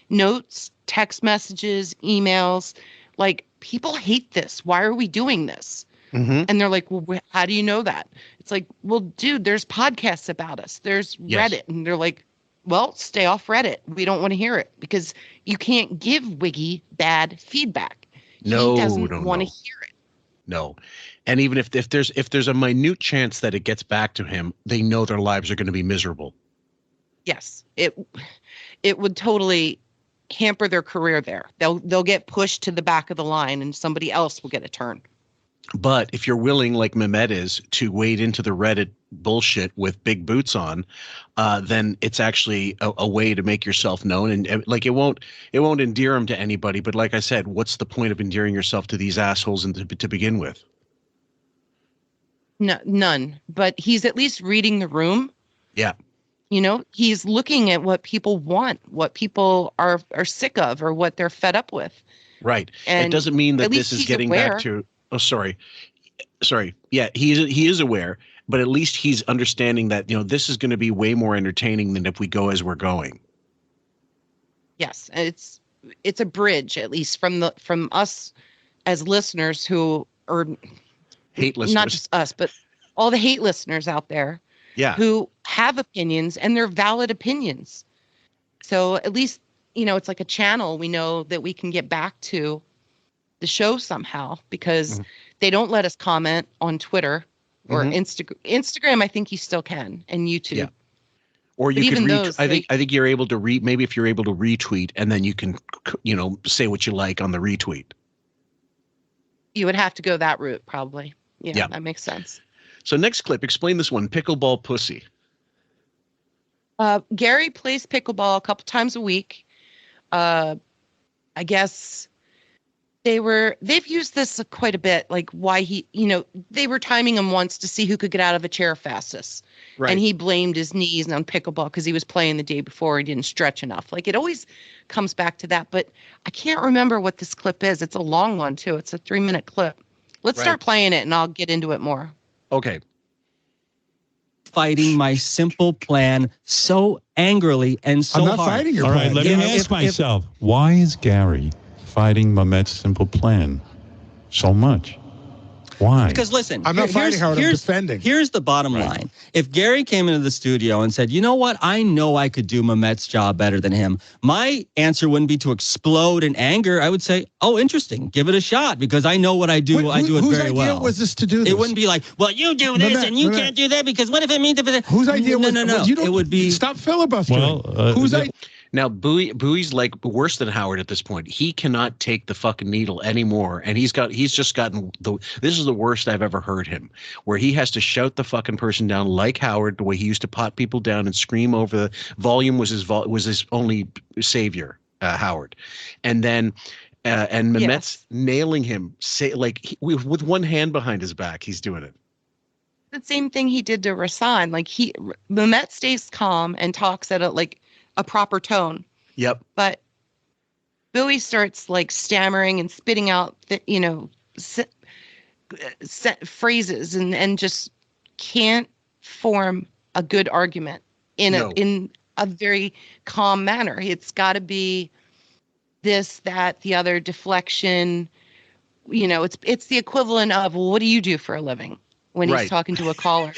notes, text messages, emails. Like, people hate this. Why are we doing this? And they're like, well, how do you know that? It's like, well, dude, there's podcasts about us. There's Reddit. And they're like, well, stay off Reddit. We don't want to hear it because you can't give Wiggy bad feedback. He doesn't want to hear it. No. And even if there's a minute chance that it gets back to him, they know their lives are going to be miserable. Yes. It would totally hamper their career there. They'll get pushed to the back of the line, and somebody else will get a turn. But if you're willing, like Memet is, to wade into the Reddit bullshit with big boots on, then it's actually a way to make yourself known. And like it won't endear them to anybody. But like I said, what's the point of endearing yourself to these assholes to begin with? No, none. But he's at least reading the room. Yeah. You know, he's looking at what people want, what people are sick of, or what they're fed up with. Right. And it doesn't mean that this is getting aware. back to. Oh, sorry. Yeah, he is aware, but at least he's understanding that, you know, this is going to be way more entertaining than if we go as we're going. Yes, it's a bridge, at least from us as listeners who are hate listeners, not just us, but all the hate listeners out there. Yeah. Who have opinions, and they're valid opinions. So at least, you know, it's like a channel. We know that we can get back to the show somehow, because they don't let us comment on Twitter or Instagram. I think you still can, and YouTube. Yeah. Or you can I think you're able to maybe if you're able to retweet, and then you can, you know, say what you like on the retweet. You would have to go that route, probably. Yeah. That makes sense. So next clip, explain this one, pickleball pussy. Gary plays pickleball a couple times a week. I guess they've used this quite a bit, like why they were timing him once to see who could get out of a chair fastest. Right. And he blamed his knees on pickleball because he was playing the day before. He didn't stretch enough. Like, it always comes back to that. But I can't remember what this clip is. It's a long one, too. It's a 3-minute clip. Let's start playing it, and I'll get into it more. Okay. Fighting my simple plan so angrily and so hard. I'm not fighting your plan. All right, let me ask myself, why is Gary fighting Memet's simple plan so much? Why? Because listen, I'm not fighting, Howard. I'm defending. Here's the bottom line. If Gary came into the studio and said, you know what, I know I could do Memet's job better than him, my answer wouldn't be to explode in anger. I would say, oh, interesting, give it a shot, because I know what I do. I do it very well. Whose idea was this to do this? It wouldn't be like, well, you do this and you can't do that, because what if it means... Whose idea was... No. It would be... Stop filibustering. Well, whose idea... Now, Buoy's like worse than Howard at this point. He cannot take the fucking needle anymore. And he's just gotten this is the worst I've ever heard him, where he has to shout the fucking person down like Howard, the way he used to pot people down and scream over the volume was his only savior, Howard. And then, and Memet's nailing him, with one hand behind his back, he's doing it. The same thing he did to Rasan. Like, Memet stays calm and talks at a proper tone. Yep. But Buoy starts like stammering and spitting out phrases and just can't form a good argument in a very calm manner. It's got to be this, that, the other, deflection. You know, it's the equivalent of, well, what do you do for a living? When he's talking to a caller.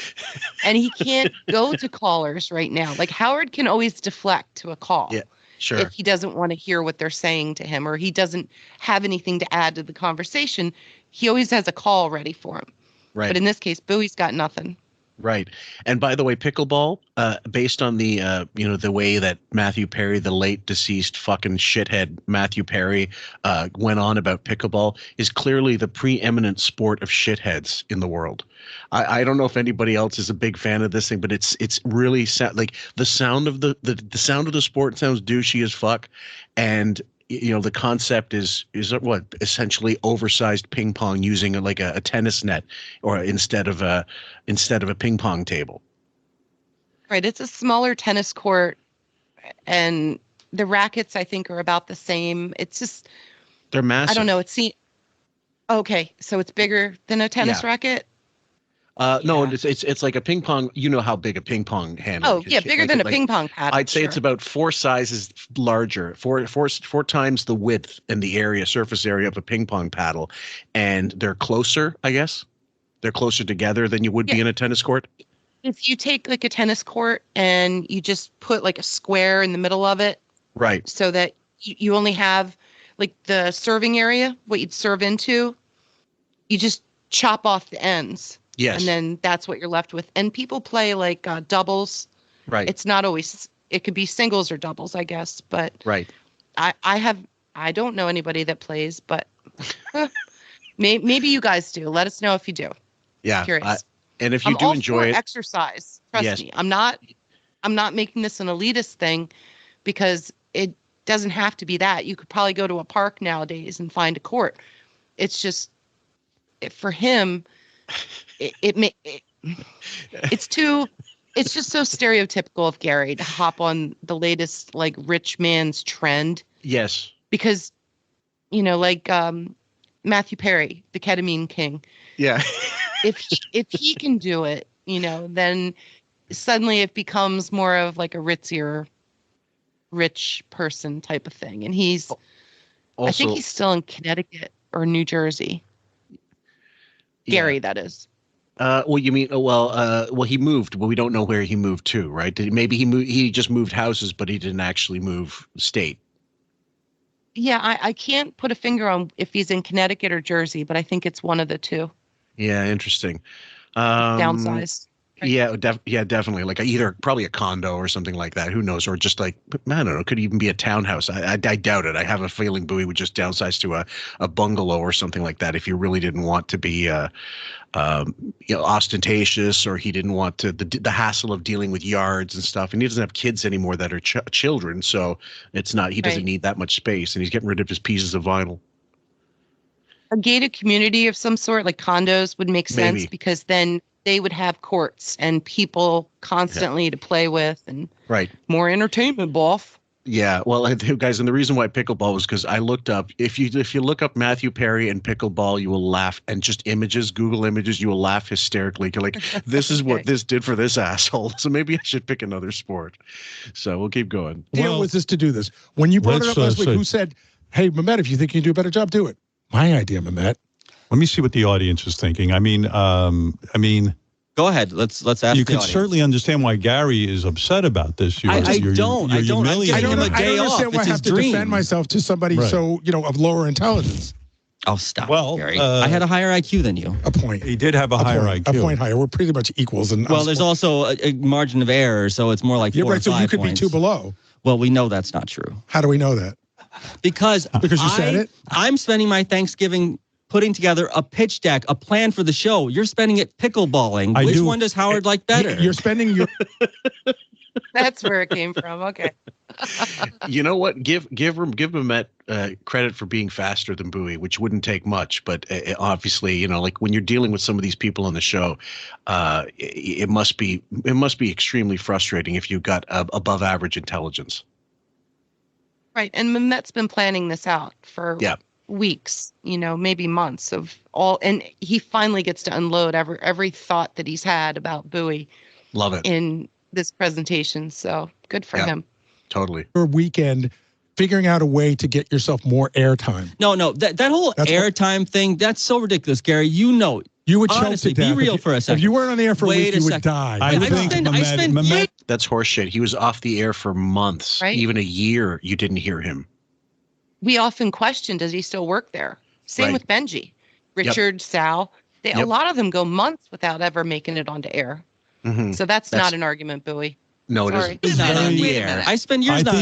And he can't go to callers right now. Like, Howard can always deflect to a call. Yeah, sure. If he doesn't want to hear what they're saying to him, or he doesn't have anything to add to the conversation, he always has a call ready for him. Right. But in this case, Bowie's got nothing. Right. And by the way, pickleball, based on the, the way that Matthew Perry, the late deceased fucking shithead Matthew Perry, went on about pickleball, is clearly the preeminent sport of shitheads in the world. I don't know if anybody else is a big fan of this thing, but it's really like the sound of the sound of the sport sounds douchey as fuck. And the concept is what, essentially oversized ping pong using like a tennis net, or instead of a ping pong table. Right. It's a smaller tennis court, and the rackets, I think, are about the same. It's just, they're massive. I don't know. Okay. So it's bigger than a tennis racket. No, it's like a ping pong. You know how big a ping pong handle is. Oh, yeah, bigger than a ping pong paddle. I'd say it's about 4 sizes larger, four times the width and the surface area of a ping pong paddle. And they're closer, I guess. They're closer together than you would be in a tennis court. If you take like a tennis court and you just put like a square in the middle of it. Right. So that you only have like the serving area, what you'd serve into, you just chop off the ends. Yes. And then that's what you're left with. And people play like doubles. Right. It's not always, it could be singles or doubles, I guess. But right. I don't know anybody that plays, but maybe you guys do. Let us know if you do. Yeah. Curious. And if you do enjoy it, exercise. Trust me. I'm not making this an elitist thing, because it doesn't have to be that. You could probably go to a park nowadays and find a court. It's just for him. It's just so stereotypical of Gary to hop on the latest like rich man's trend. Yes. Because, like Matthew Perry, the ketamine king. Yeah. if he can do it, then suddenly it becomes more of like a ritzier, rich person type of thing. And I think he's still in Connecticut or New Jersey. Gary, that is. Well, you mean, he moved, but we don't know where he moved to, right? Maybe he just moved houses, but he didn't actually move state. Yeah, I can't put a finger on if he's in Connecticut or Jersey, but I think it's one of the two. Yeah, interesting. Downsized. Right? Yeah, definitely. Like probably a condo or something like that. Who knows? Or just like, I don't know, could even be a townhouse. I doubt it. I have a feeling Bowie would just downsize to a bungalow or something like that if he really didn't want to be ostentatious, or he didn't want to the hassle of dealing with yards and stuff. And he doesn't have kids anymore that are children, so it's not. He doesn't need that much space, and he's getting rid of his pieces of vinyl. A gated community of some sort, like condos, would make sense. Maybe. Because then they would have courts and people constantly to play with, and more entertainment, boff. Yeah, well, guys, and the reason why pickleball was because I looked up. If you look up Matthew Perry and pickleball, you will laugh. And just images, Google images, you will laugh hysterically. You're like, this is what this did for this asshole. So maybe I should pick another sport. So we'll keep going. Deal was this to do this. When you brought it up last week, who said, "Hey, Memet, if you think you can do a better job, do it"? My idea, Memet. Let me see what the audience is thinking. I mean, go ahead. Let's ask. You can certainly understand why Gary is upset about this. I don't. I'm giving him a day off. I don't understand why I have to defend myself to somebody of lower intelligence. Oh, stop, Gary. I had a higher IQ than you. A point. He did have a higher IQ. A point higher. We're pretty much equals. Well, there's also a margin of error, so it's more like 4 or 5 points. So you could be 2 below. Well, we know that's not true. How do we know that? Because you said it? I'm spending my Thanksgiving putting together a pitch deck, a plan for the show. You're spending it pickleballing. Which one does Howard like better? You're spending your... That's where it came from. Okay. You know what? Give Memet credit for being faster than Bowie, which wouldn't take much. But obviously, like when you're dealing with some of these people on the show, it must be extremely frustrating if you've got above average intelligence. Right. And Memet's been planning this out for weeks, maybe months of all. And he finally gets to unload every thought that he's had about Bowie. Love it. In this presentation. So good for him. Totally. For a weekend, figuring out a way to get yourself more airtime. No, that whole airtime thing, that's so ridiculous, Gary. You would honestly choke to death. Be real for a second. If you weren't on the air for a week, you would die. I think Memet, that's horseshit. He was off the air for months, even a year. You didn't hear him. We often question, does he still work there? Same with Benji, Richard, Sal. A lot of them go months without ever making it onto air. Mm-hmm. So that's not an argument, Bowie. No, it isn't. It's not on the air. I spend years I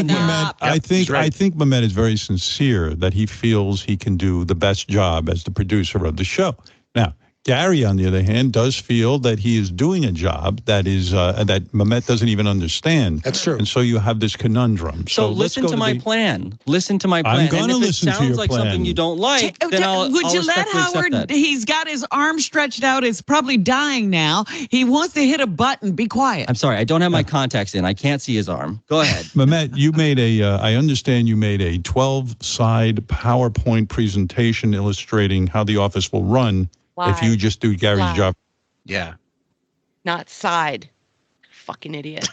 think Memet is very sincere that he feels he can do the best job as the producer of the show. Now, Gary, on the other hand, does feel that he is doing a job that is that Memet doesn't even understand. That's true. And so you have this conundrum. So listen to my plan. Listen to my plan. I'm going to listen to your plan. If it sounds like something you don't like, then I'll Would you let Howard? He's got his arm stretched out. It's probably dying now. He wants to hit a button. Be quiet. I'm sorry. I don't have my contacts in. I can't see his arm. Go ahead. Memet, you made I understand you made a 12-side PowerPoint presentation illustrating how the office will run. If you just do Gary's job. Yeah. Not side. Fucking idiot.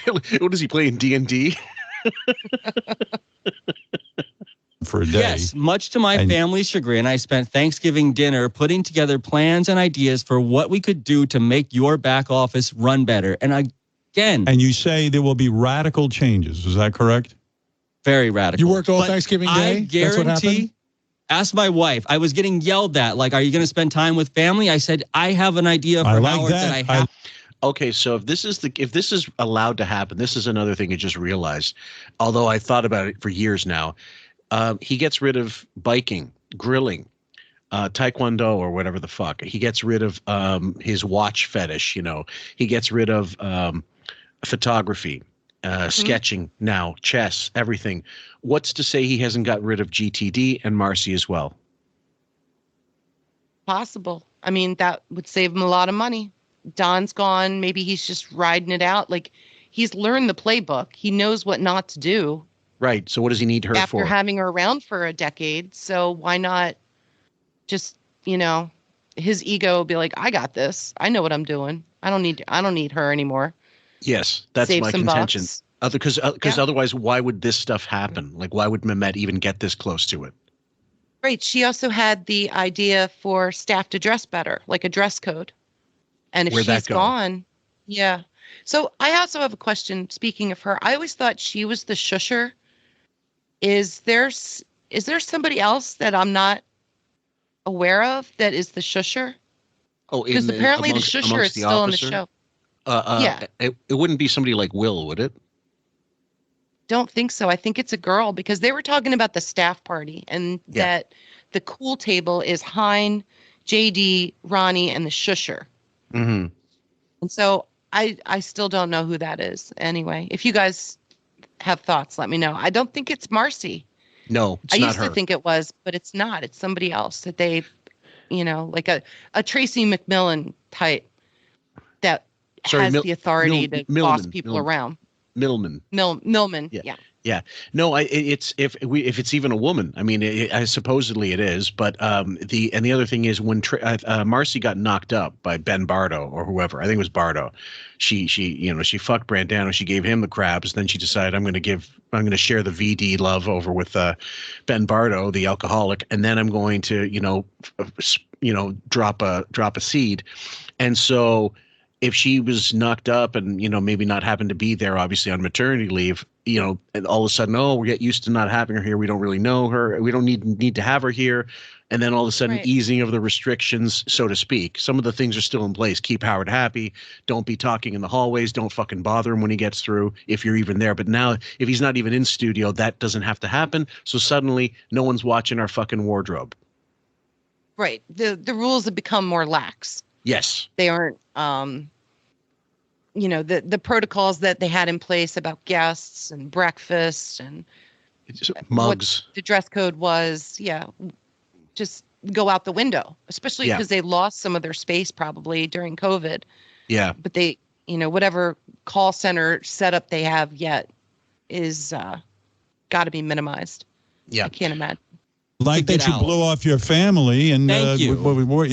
What does he play in D&D? For a day. Yes, much to my family's chagrin, I spent Thanksgiving dinner putting together plans and ideas for what we could do to make your back office run better. And again. And you say there will be radical changes. Is that correct? Very radical. You worked all Thanksgiving Day? I guarantee. Ask my wife. I was getting yelled at. Like, are you going to spend time with family? I said, I have an idea for Howard that I have. Okay, so if this is allowed to happen, this is another thing I just realized. Although I thought about it for years now, he gets rid of biking, grilling, taekwondo, or whatever the fuck. He gets rid of his watch fetish. He gets rid of photography, sketching now, chess, everything. What's to say he hasn't got rid of GTD and Marcy as well? Possible. I mean, that would save him a lot of money. Don's gone. Maybe he's just riding it out. Like, he's learned the playbook. He knows what not to do. Right. So what does he need her for? After having her around for a decade. So why not just, his ego will be like, I got this. I know what I'm doing. I don't need her anymore. Yes, that's Save my some contention. bucks. Because otherwise, why would this stuff happen? Like, why would Memet even get this close to it? Right. She also had the idea for staff to dress better, like a dress code. And if she's gone, yeah. So I also have a question. Speaking of her, I always thought she was the shusher. Is there somebody else that I'm not aware of that is the shusher? Oh, because apparently the shusher is still on the show. Yeah, it wouldn't be somebody like Will, would it? Don't think so. I think it's a girl because they were talking about the staff party and that the cool table is Hein, JD, Ronnie, and the shusher. Mm-hmm. And so I still don't know who that is. Anyway, if you guys have thoughts, let me know. I don't think it's Marcy. No, it's I not used her. to think it was, but it's not. It's somebody else that they, like a Tracy McMillan type that has the authority to boss people around. Millman. Millman. Yeah. Yeah. No, if it's even a woman, I mean, supposedly it is, but the other thing is when Marcy got knocked up by Ben Bardo or whoever, I think it was Bardo, she fucked Brandano, she gave him the crabs, then she decided I'm going to share the VD love over with Ben Bardo, the alcoholic, and then I'm going to drop a seed, and so. If she was knocked up and, maybe not happened to be there, obviously on maternity leave, and all of a sudden, we get used to not having her here. We don't really know her. We don't need to have her here. And then all of a sudden, easing of the restrictions, so to speak. Some of the things are still in place. Keep Howard happy. Don't be talking in the hallways. Don't fucking bother him when he gets through, if you're even there. But now, if he's not even in studio, that doesn't have to happen. So suddenly, no one's watching our fucking wardrobe. Right. The rules have become more lax. Yes. They aren't, the protocols that they had in place about guests and breakfast and mugs. What the dress code was, just go out the window, especially because they lost some of their space probably during COVID. Yeah. But they, whatever call center setup they have yet is got to be minimized. Yeah. I can't imagine. Like that you blew off your family and Thank you.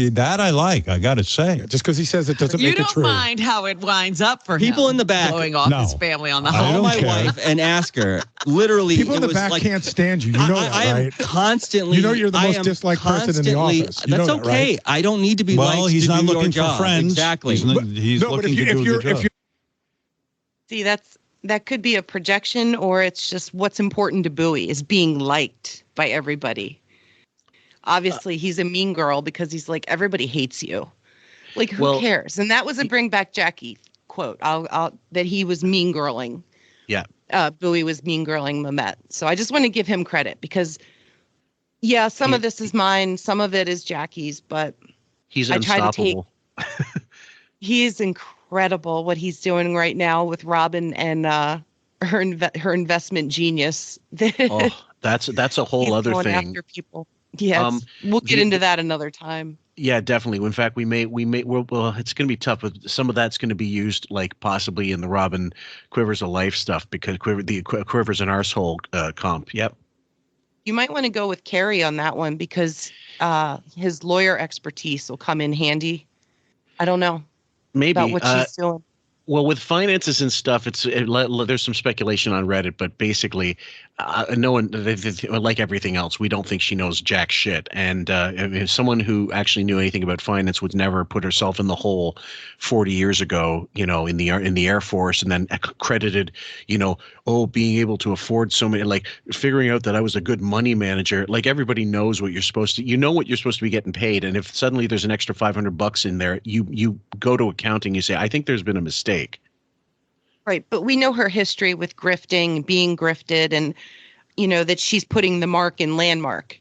That I like. I got to say, just because he says it doesn't make it true. You don't mind how it winds up for people him, in the back blowing off his family on the home. Call my wife and ask her. Literally, people in the back can't stand you. You know that, right? I am constantly. You're the most disliked person in the office. That's okay. Right? I don't need to be. Well, he's not looking for friends. Exactly. He's looking to do the job. See, that could be a projection, or it's just what's important to Bowie is being liked by everybody. Obviously, he's a mean girl because he's like, everybody hates you. Like, who cares? And that was a Bring Back Jackie quote. That he was mean girling. Yeah. Bowie was mean girling Memet. So I just want to give him credit because, some of this is mine, some of it is Jackie's, but he's unstoppable. He is incredible what he's doing right now with Robin and her investment genius. That's a whole other going thing. After people. Yes, we'll get into that another time. Yeah, definitely. In fact, it's going to be tough, but some of that's going to be used, like possibly in the Robin Quivers of Life stuff, because the Quivers and Arsehole comp. Yep. You might want to go with Carrie on that one because his lawyer expertise will come in handy. I don't know. Maybe about what she's doing. Well, with finances and stuff, there's some speculation on Reddit, but basically, no one, like everything else, we don't think she knows jack shit. And someone who actually knew anything about finance would never put herself in the hole 40 years ago, in the Air Force, and then credited, being able to afford so many, like figuring out that I was a good money manager. Like everybody knows what you're supposed to, what you're supposed to be getting paid. And if suddenly there's an extra $500 in there, you go to accounting, you say, I think there's been a mistake. Right. But we know her history with grifting, being grifted, and, that she's putting the mark in landmark.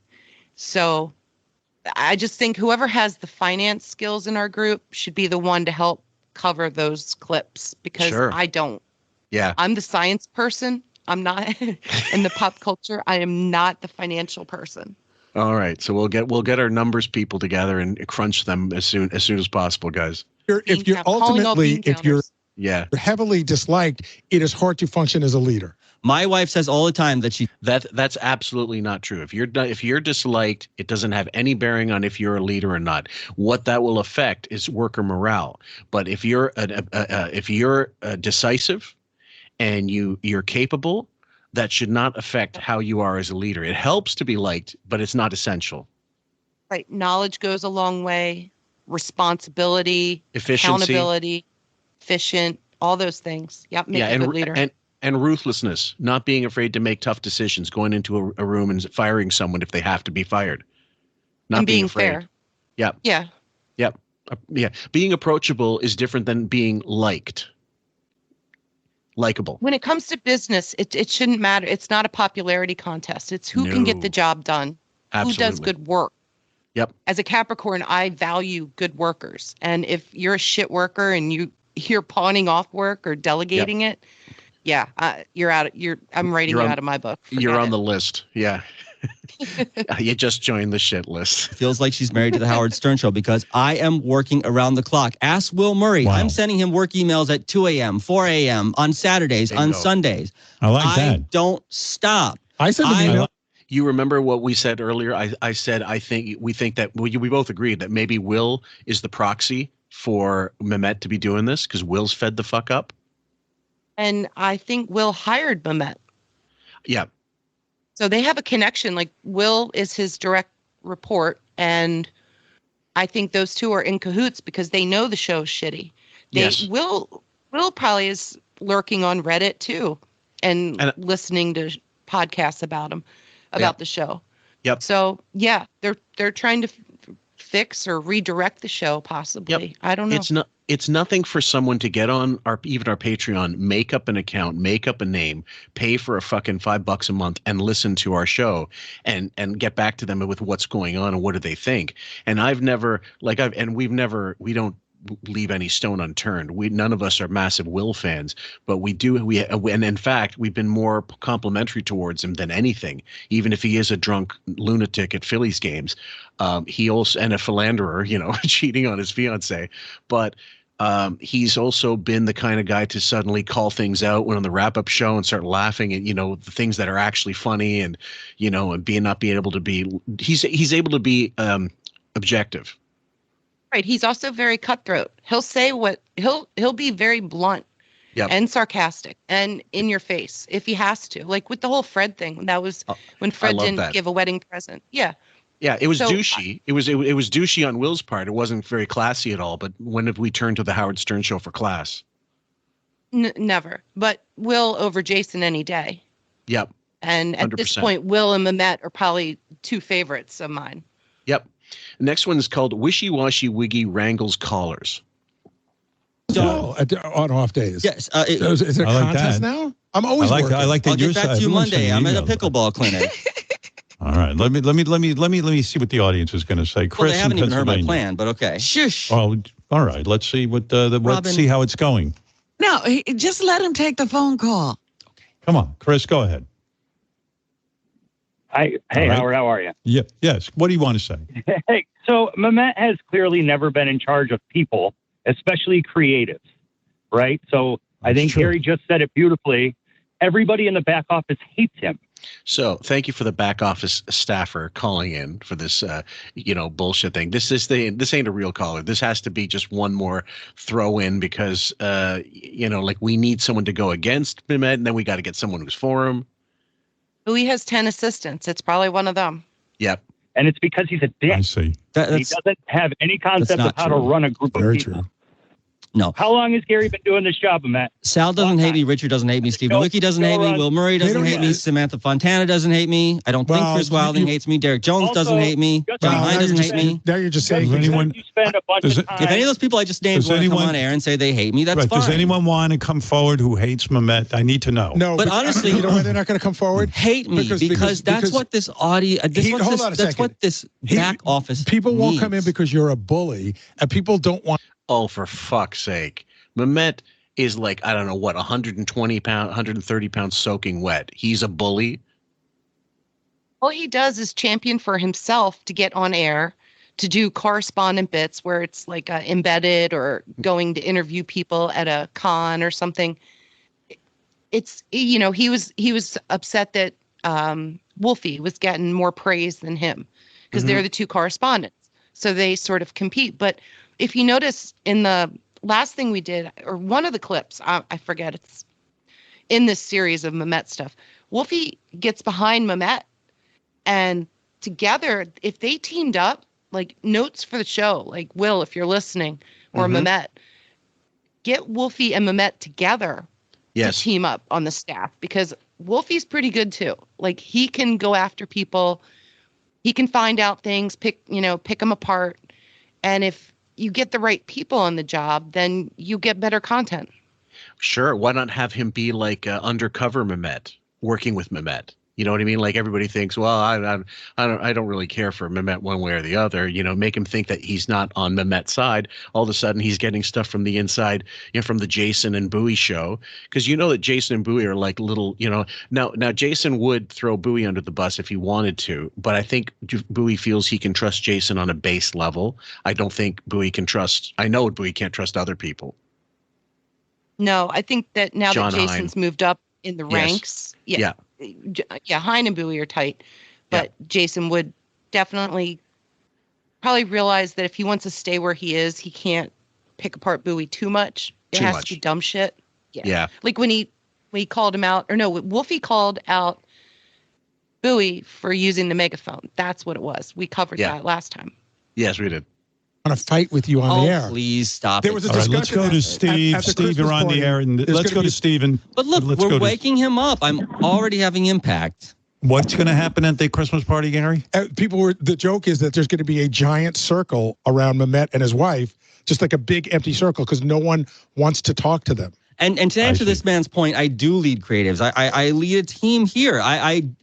So I just think whoever has the finance skills in our group should be the one to help cover those clips, because I don't. Yeah. I'm the science person. I'm not in the pop culture. I am not the financial person. All right. So we'll get our numbers people together and crunch them as soon as possible, guys. If you're heavily disliked, it is hard to function as a leader. My wife says all the time that that's absolutely not true. If you're disliked, it doesn't have any bearing on if you're a leader or not. What that will affect is worker morale. But if you're decisive and you're capable, that should not affect how you are as a leader. It helps to be liked, but it's not essential. Right. Knowledge goes a long way. Responsibility, efficiency, accountability, efficient, all those things. Yep. Make a good leader. And ruthlessness, not being afraid to make tough decisions, going into a room and firing someone if they have to be fired. Not being afraid. Fair. Yep. Yeah. Yep. Yeah. Being approachable is different than being likable. When it comes to business, it shouldn't matter. It's not a popularity contest. It's who can get the job done. Absolutely. Who does good work. Yep. As a Capricorn, I value good workers. And if you're a shit worker and you're pawning off work or delegating it, you're out. I'm writing you out of my book. You're on the list. Yeah. You just joined the shit list. Feels like she's married to the Howard Stern show, because I am working around the clock. Ask Will Murray. Wow. I'm sending him work emails at 2 a.m., 4 a.m., on Saturdays, on Sundays. I like that. I don't stop. I said to you, you remember what we said earlier? I said we think that we both agreed that maybe Will is the proxy for Memet to be doing this, because Will's fed the fuck up. And I think Will hired Memet. Yeah. So they have a connection. Like, Will is his direct report, and I think those two are in cahoots because they know the show's shitty. Yes. Will probably is lurking on Reddit too, and listening to podcasts about the show. Yep. So they're trying to fix or redirect the show, possibly. Yep. I don't know. It's nothing for someone to get on even our Patreon, make up an account, make up a name, pay for a fucking $5 a month, and listen to our show and get back to them with what's going on and what do they think. And we don't leave any stone unturned. None of us are massive Will fans, but and in fact, we've been more complimentary towards him than anything. Even if he is a drunk lunatic at Phillies games, he also, and a philanderer, cheating on his fiance, but he's also been the kind of guy to suddenly call things out when on the wrap-up show and start laughing at the things that are actually funny, and and not being able to be. He's able to be objective. Right. He's also very cutthroat. He'll say he'll be very blunt and sarcastic and in your face if he has to. Like with the whole Fred thing. That was when Fred didn't give a wedding present. Yeah. Yeah, it was douchey. It was douchey on Will's part. It wasn't very classy at all. But when did we turn to the Howard Stern show for class? Never. But Will over Jason any day. Yep. And at 100%. This point, Will and Memet are probably two favorites of mine. Yep. The next one is called Wishy Washy Wiggy Wrangles Collars. So, on off days. Yes. Is it a contest now? I'm always working. I like that. I'll get back to you Monday. I'm at a pickleball clinic. All right. Let me see what the audience is going to say. Chris, they haven't even heard my plan, but okay. Shush. Oh, all right. Let's see let's see how it's going. No, just let him take the phone call. Okay. Come on, Chris, go ahead. Hey, right. Howard, how are you? Yeah, yes. What do you want to say? Hey, so Memet has clearly never been in charge of people, especially creatives, right? So I think Harry just said it beautifully. Everybody in the back office hates him. So thank you for the back office staffer calling in for this, bullshit thing. This ain't a real caller. This has to be just one more throw in because, we need someone to go against Memet, and then we got to get someone who's for him. Bowie has 10 assistants. It's probably one of them. Yep. And it's because he's a dick. I see. He doesn't have any concept of how to run a group of people. True. No. How long has Gary been doing this job, Matt? Sal doesn't hate me. Richard doesn't hate me. Stephen Wicki doesn't hate me. Will Murray doesn't hate me. Samantha Fontana doesn't hate me. I don't think Chris Wilding hates me. Derek Jones doesn't hate me. John Hine doesn't hate me. Now you're just saying anyone. If any of those people I just named want to come on air and say they hate me, that's fine. Does anyone want to come forward who hates Memet? I need to know. No, but honestly, you know why they're not going to come forward? Hate me because that's what this audio. That's what this back office. People won't come in because you're a bully, and people don't want. Oh, for fuck's sake. Memet is like, I don't know what, 120 pounds, 130 pounds soaking wet. He's a bully. All he does is champion for himself to get on air, to do correspondent bits where it's like embedded or going to interview people at a con or something. It's, you know, he was upset that Wolfie was getting more praise than him because they're the two correspondents. So they sort of compete. But if you notice in the last thing we did, or one of the clips, I forget, it's in this series of Memet stuff, Wolfie gets behind Memet, and together, if they teamed up, like notes for the show, like Will, if you're listening, or Memet, get Wolfie and Memet together to team up on the staff, because Wolfie's pretty good too. Like, he can go after people, he can find out things, pick them apart, and if you get the right people on the job, then you get better content. Sure. Why not have him be like undercover Memet, working with Memet? You know what I mean? Like, everybody thinks, well, I don't really care for Memet one way or the other. You know, make him think that he's not on Memet's side. All of a sudden, he's getting stuff from the inside, you know, from the Jason and Bowie show, because you know that Jason and Bowie are like little, you know. Now Jason would throw Bowie under the bus if he wanted to, but I think Bowie feels he can trust Jason on a base level. I don't think Bowie can trust. I know Bowie can't trust other people. No, I think that now John that Jason's Hine. moved up in the ranks, yeah, Hine and Bowie are tight, but Jason would definitely probably realize that if he wants to stay where he is, he can't pick apart Bowie too much. It has to be dumb shit. Yeah. Like when he called him out, or no, Wolfie called out Bowie for using the megaphone. That's what it was. We covered that last time. Yes, we did. Want to fight with you on the air. Please stop. There was a All right, discussion. let's go to Steve. Steve, you're on the air, and let's go to Steven. But look, we're waking him up. I'm already having impact. What's going to happen at the Christmas party, Gary? The joke is that there's going to be a giant circle around Memet and his wife, just like a big empty circle, because no one wants to talk to them. And to answer this man's point, I do lead creatives. I lead a team here. And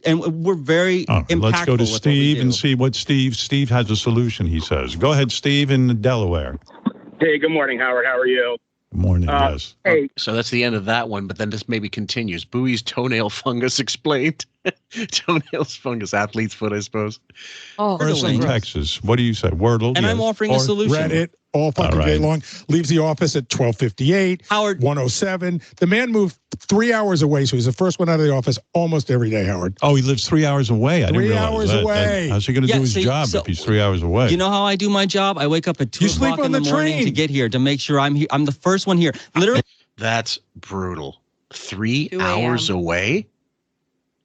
we're very impactful. Let's go to with Steve and see what Steve has a solution, he says. Go ahead, Steve in Delaware. Hey, good morning, Howard. How are you? Good morning, yes. Hey. So that's the end of that one, but then this maybe continues. Bowie's toenail fungus explained. Toenails fungus, athlete's foot, I suppose. Oh, Person in Texas. What do you say? Wordle? And I'm offering a solution. Reddit all fucking day long. Leaves the office at 12:58. Howard. 1:07. The man moved 3 hours away, so he's the first one out of the office almost every day, Howard. Oh, he lives 3 hours away. I didn't realize 3 hours that. away. How's he going to do his job if he's 3 hours away? You know how I do my job? I wake up at 2 o'clock in the morning to get here, to make sure I'm here. I'm the first one here. Literally. That's brutal. 3 hours away?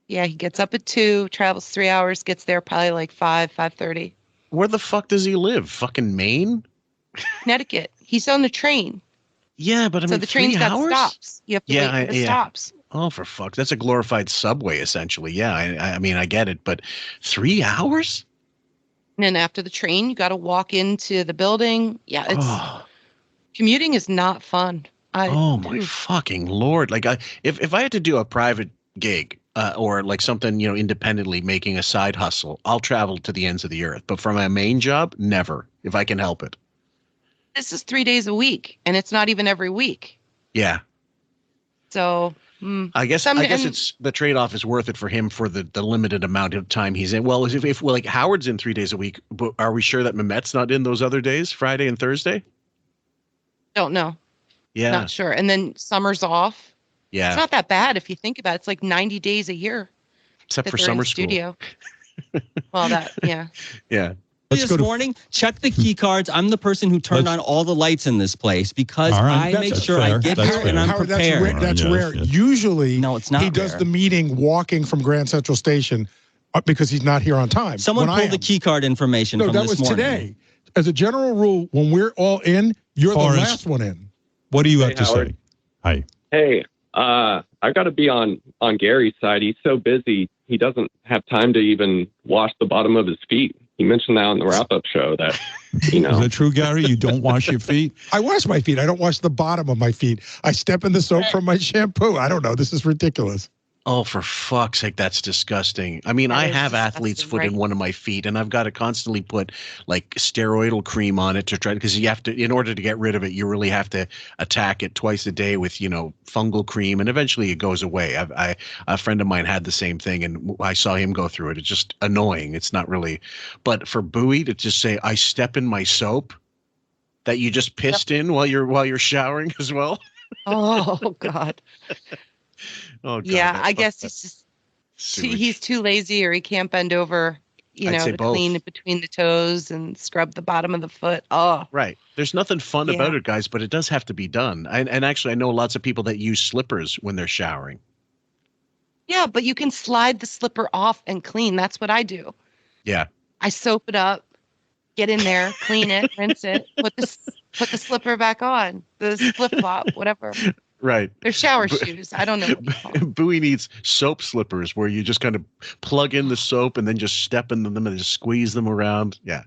Yeah, he gets up at 2, travels 3 hours, gets there probably like 5:30. Where the fuck does he live? Fucking Maine? Connecticut. He's on the train. Yeah, but I mean, so the train's 3 got hours? stops. You have to wait for the stops. Oh, for fuck. That's a glorified subway, essentially. Yeah, I mean, I get it, but 3 hours? And then after the train, you got to walk into the building. Yeah, it's commuting is not fun. My fucking Lord. Like, if I had to do a private gig or like something, independently making a side hustle, I'll travel to the ends of the earth. But for my main job, never, if I can help it. This is 3 days a week, and it's not even every week. Yeah. So I guess it's the trade-off is worth it for him for the limited amount of time he's in. Well, if like Howard's in 3 days a week, but are we sure that Memet's not in those other days, Friday and Thursday? Don't know. Yeah. Not sure. And then summer's off. Yeah. It's not that bad if you think about it. It's like 90 days a year. Except for summer school. Studio. Well, yeah. Yeah. This morning, check the key cards. I'm the person who turned on all the lights in this place because I make sure I get here and I'm prepared. That's rare. Usually, no, it's not. He does the meeting walking from Grand Central Station because he's not here on time. Someone pulled the key card information from this morning. No, that was today. As a general rule, when we're all in, you're the last one in. What do you have to say? Hi. Hey, I got to be on Gary's side. He's so busy, he doesn't have time to even wash the bottom of his feet. He mentioned that on the wrap-up show that, you know. Is that true, Gary? You don't wash your feet? I wash my feet. I don't wash the bottom of my feet. I step in the soap from my shampoo. I don't know. This is ridiculous. Oh, for fuck's sake, that's disgusting. I mean, I have athlete's foot in one of my feet, and I've got to constantly put like steroidal cream on it to try, because you have to, in order to get rid of it, you really have to attack it twice a day with, fungal cream, and eventually it goes away. A friend of mine had the same thing, and I saw him go through it. It's just annoying. It's not really, but for Bowie to just say, I step in my soap that you just pissed in while you're showering as well. Oh, God. Oh, God, yeah, I guess he's too lazy, or he can't bend over, to clean between the toes and scrub the bottom of the foot. Oh, right. There's nothing fun about it, guys, but it does have to be done. And actually, I know lots of people that use slippers when they're showering. Yeah, but you can slide the slipper off and clean. That's what I do. Yeah. I soap it up, get in there, clean it, rinse it, put the slipper back on, the flip flop, whatever. Right. They're shower shoes. I don't know what you call them. Bowie needs soap slippers where you just kind of plug in the soap and then just step into them and just squeeze them around. Yeah.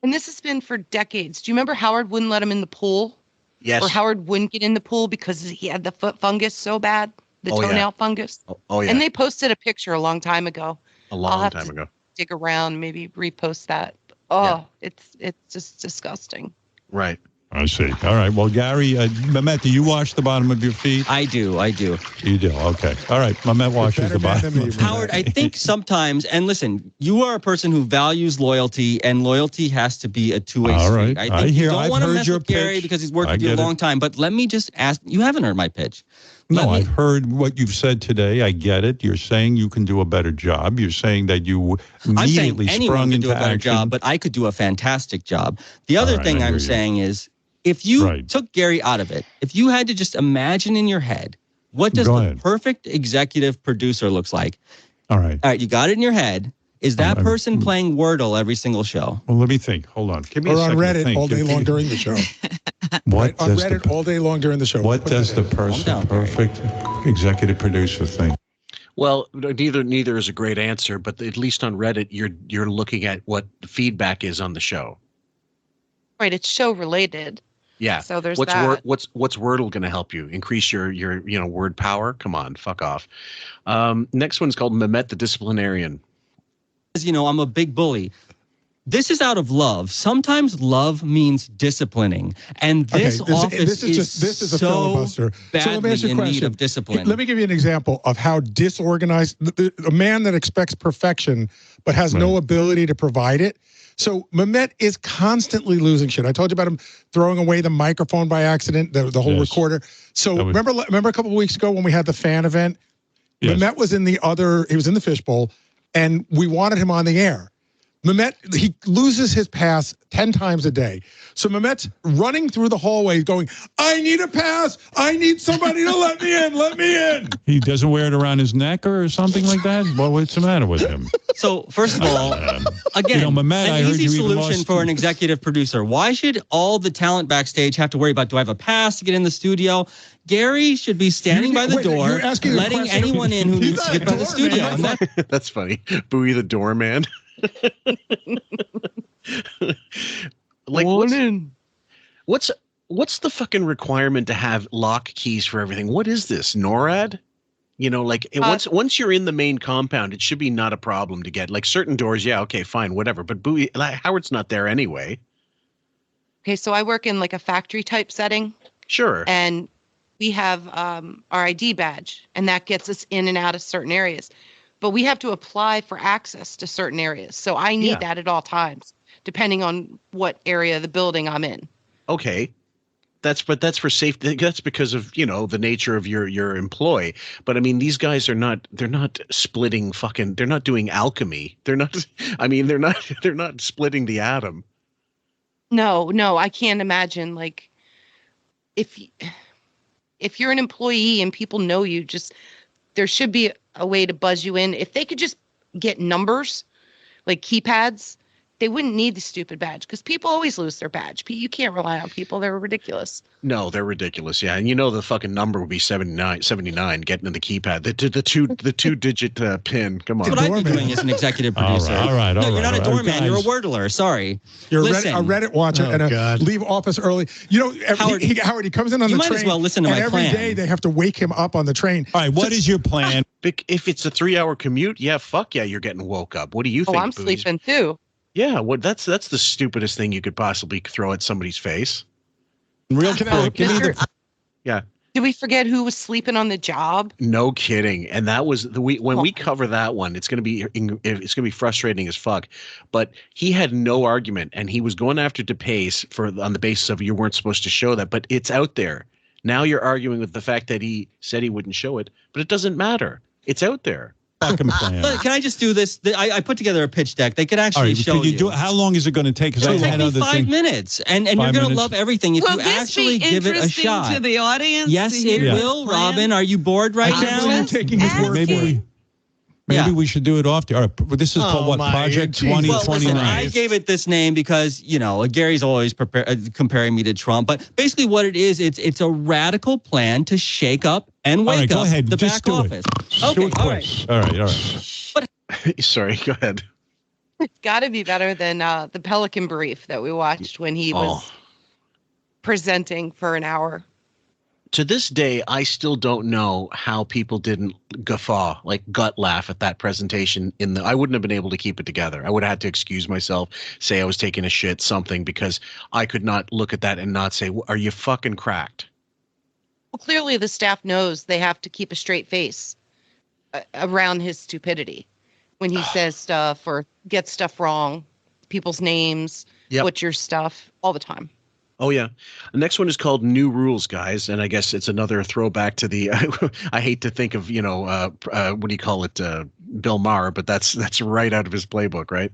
And this has been for decades. Do you remember Howard wouldn't let him in the pool? Yes. Or Howard wouldn't get in the pool because he had the foot fungus so bad, the toenail fungus. Oh, yeah. And they posted a picture a long time ago. I'll have to dig around, maybe repost that. Oh, yeah. It's just disgusting. Right. I see. All right. Well, Gary, Memet, do you wash the bottom of your feet? I do. You do. Okay. All right. Memet washes the bottom. Howard, I think sometimes, and listen, you are a person who values loyalty, and loyalty has to be a two-way street. Right. I think you don't want to mess with Gary because he's worked with you a long time. But let me just ask, you haven't heard my pitch. I've heard what you've said today. I get it. You're saying you can do a better job. You're saying that you immediately sprung into do a better action. job, but I could do a fantastic job. The other thing I'm saying is, if you took Gary out of it, if you had to just imagine in your head, what does the perfect executive producer looks like? All right. You got it in your head. Is that person playing Wordle every single show? Well, let me think. Hold on. Give me a second. Or on Reddit all day long during the show. What on Reddit all day long during the show. What does the perfect executive producer think? Well, neither is a great answer, but at least on Reddit, you're looking at what the feedback is on the show. Right. It's show related. Yeah. So there's what's that. What's Wordle going to help you increase your word power? Come on, fuck off. Next one's called Memet the Disciplinarian. I'm a big bully. This is out of love. Sometimes love means disciplining, and this office is a filibuster. Badly in need of discipline. Let me give you an example of how disorganized a man that expects perfection but has no ability to provide it. So Memet is constantly losing shit. I told you about him throwing away the microphone by accident, the whole recorder. So remember a couple of weeks ago when we had the fan event? Yes. Memet was he was in the fishbowl, and we wanted him on the air. Memet, he loses his pass 10 times a day. So Memet's running through the hallway going, I need a pass. I need somebody to let me in. Let me in. He doesn't wear it around his neck or something like that? Well, what's the matter with him? So, first of all, again, Memet, an easy solution for an executive producer. Why should all the talent backstage have to worry about, do I have a pass to get in the studio? Gary should be standing by the door, letting anyone in who needs to get to the studio. That's funny. Bowie the doorman. What's the fucking requirement to have lock keys for everything? What is this, NORAD? Once you're in the main compound, it should be not a problem to get. Like certain doors, yeah, okay, fine, whatever. But Bowie, Howard's not there anyway. Okay, so I work in like a factory type setting. Sure. And we have our ID badge, and that gets us in and out of certain areas. But we have to apply for access to certain areas. So I need that at all times, depending on what area of the building I'm in. Okay. That's for safety. That's because of the nature of your employ. But I mean, these guys they're not splitting they're not doing alchemy. They're not. I mean, they're not splitting the atom. No, I can't imagine. Like, if you're an employee and people know you, there should be a way to buzz you in. If they could just get numbers, like keypads, they wouldn't need the stupid badge, because people always lose their badge. You can't rely on people. They're ridiculous. No, they're ridiculous. Yeah, and the fucking number would be 79 getting in the keypad. The two-digit pin. Come on. That's what I'd be doing as an executive producer. All right. No, you're not a doorman. You're a wordler. Sorry. You're a Reddit watcher and leave office early. Howard, he comes in on the train. You might as well listen to my plan. Every day they have to wake him up on the train. All right, what is your plan? If it's a 3-hour commute, fuck yeah, you're getting woke up. What do you think? I'm sleeping too. Yeah, that's the stupidest thing you could possibly throw at somebody's face. Yeah. Did we forget who was sleeping on the job? No kidding. And that was when we cover that one, it's gonna be frustrating as fuck. But he had no argument, and he was going after DePace on the basis of you weren't supposed to show that, but it's out there. Now you're arguing with the fact that he said he wouldn't show it, but it doesn't matter. It's out there. But can I just do this? I put together a pitch deck. They could actually show you. How long is it going to take? It'll take me 5 minutes, and you're going to love everything if you actually give it a shot. To the audience, yes, it will. Robin, are you bored right now? I'm taking his word for it. Maybe we should do it off the. All right, but this is called what? Project 2029. I gave it this name because Gary's always comparing me to Trump. But basically, what it is, it's a radical plan to shake up and wake up the back office. Okay, all right. Sorry, go ahead. It's got to be better than the Pelican brief that we watched when he was presenting for an hour. To this day, I still don't know how people didn't guffaw, like gut laugh at that presentation. I wouldn't have been able to keep it together. I would have had to excuse myself, say I was taking a shit, something, because I could not look at that and not say, "Are you fucking cracked?" Well, clearly the staff knows they have to keep a straight face around his stupidity when he says stuff or gets stuff wrong, people's names, butchers stuff all the time. Oh, yeah. The next one is called New Rules, guys. And I guess it's another throwback to the I hate to think of, what do you call it? Bill Maher, but that's right out of his playbook, right?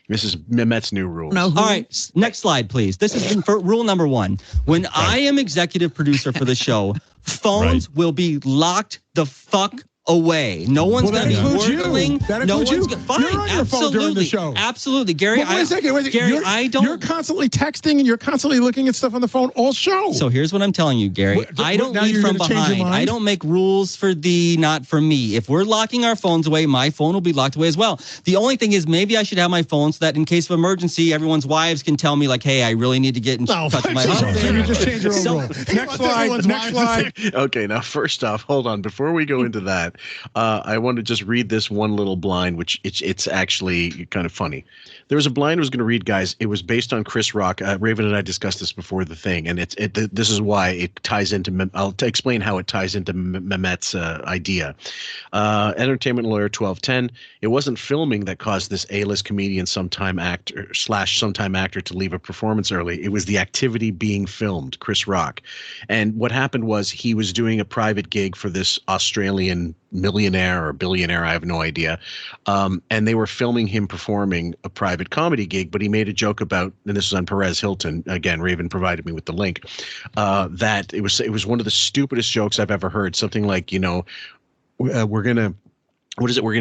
This is Memet's New Rules. All right. Next slide, please. This is for rule number 1. When I am executive producer for the show, phones will be locked the fuck away. No one's going to be whirling. No one's fine. You're on your phone during the show. Absolutely, Gary. Wait a second. Gary, you're constantly texting and you're constantly looking at stuff on the phone all show. So here's what I'm telling you, Gary. I don't lead from behind. I don't make rules for thee, not for me. If we're locking our phones away, my phone will be locked away as well. The only thing is, maybe I should have my phone so that in case of emergency, everyone's wives can tell me, like, hey, I really need to get in touch with my husband. You just change your own rule. Next slide. Okay, now first off, hold on. Before we go into that, I want to just read this one little blind, which it's actually kind of funny. There was a blind I was going to read, guys. It was based on Chris Rock. Raven and I discussed this before the thing, and this is why it ties into. I'll explain how it ties into Memet's idea. Entertainment Lawyer 1210. It wasn't filming that caused this A-list comedian, sometime actor to leave a performance early. It was the activity being filmed, Chris Rock. And what happened was he was doing a private gig for this Australian millionaire or billionaire, I have no idea. And they were filming him performing a private comedy gig, but he made a joke about, and this was on Perez Hilton, again, Raven provided me with the link, that it was one of the stupidest jokes I've ever heard. Something like, we're going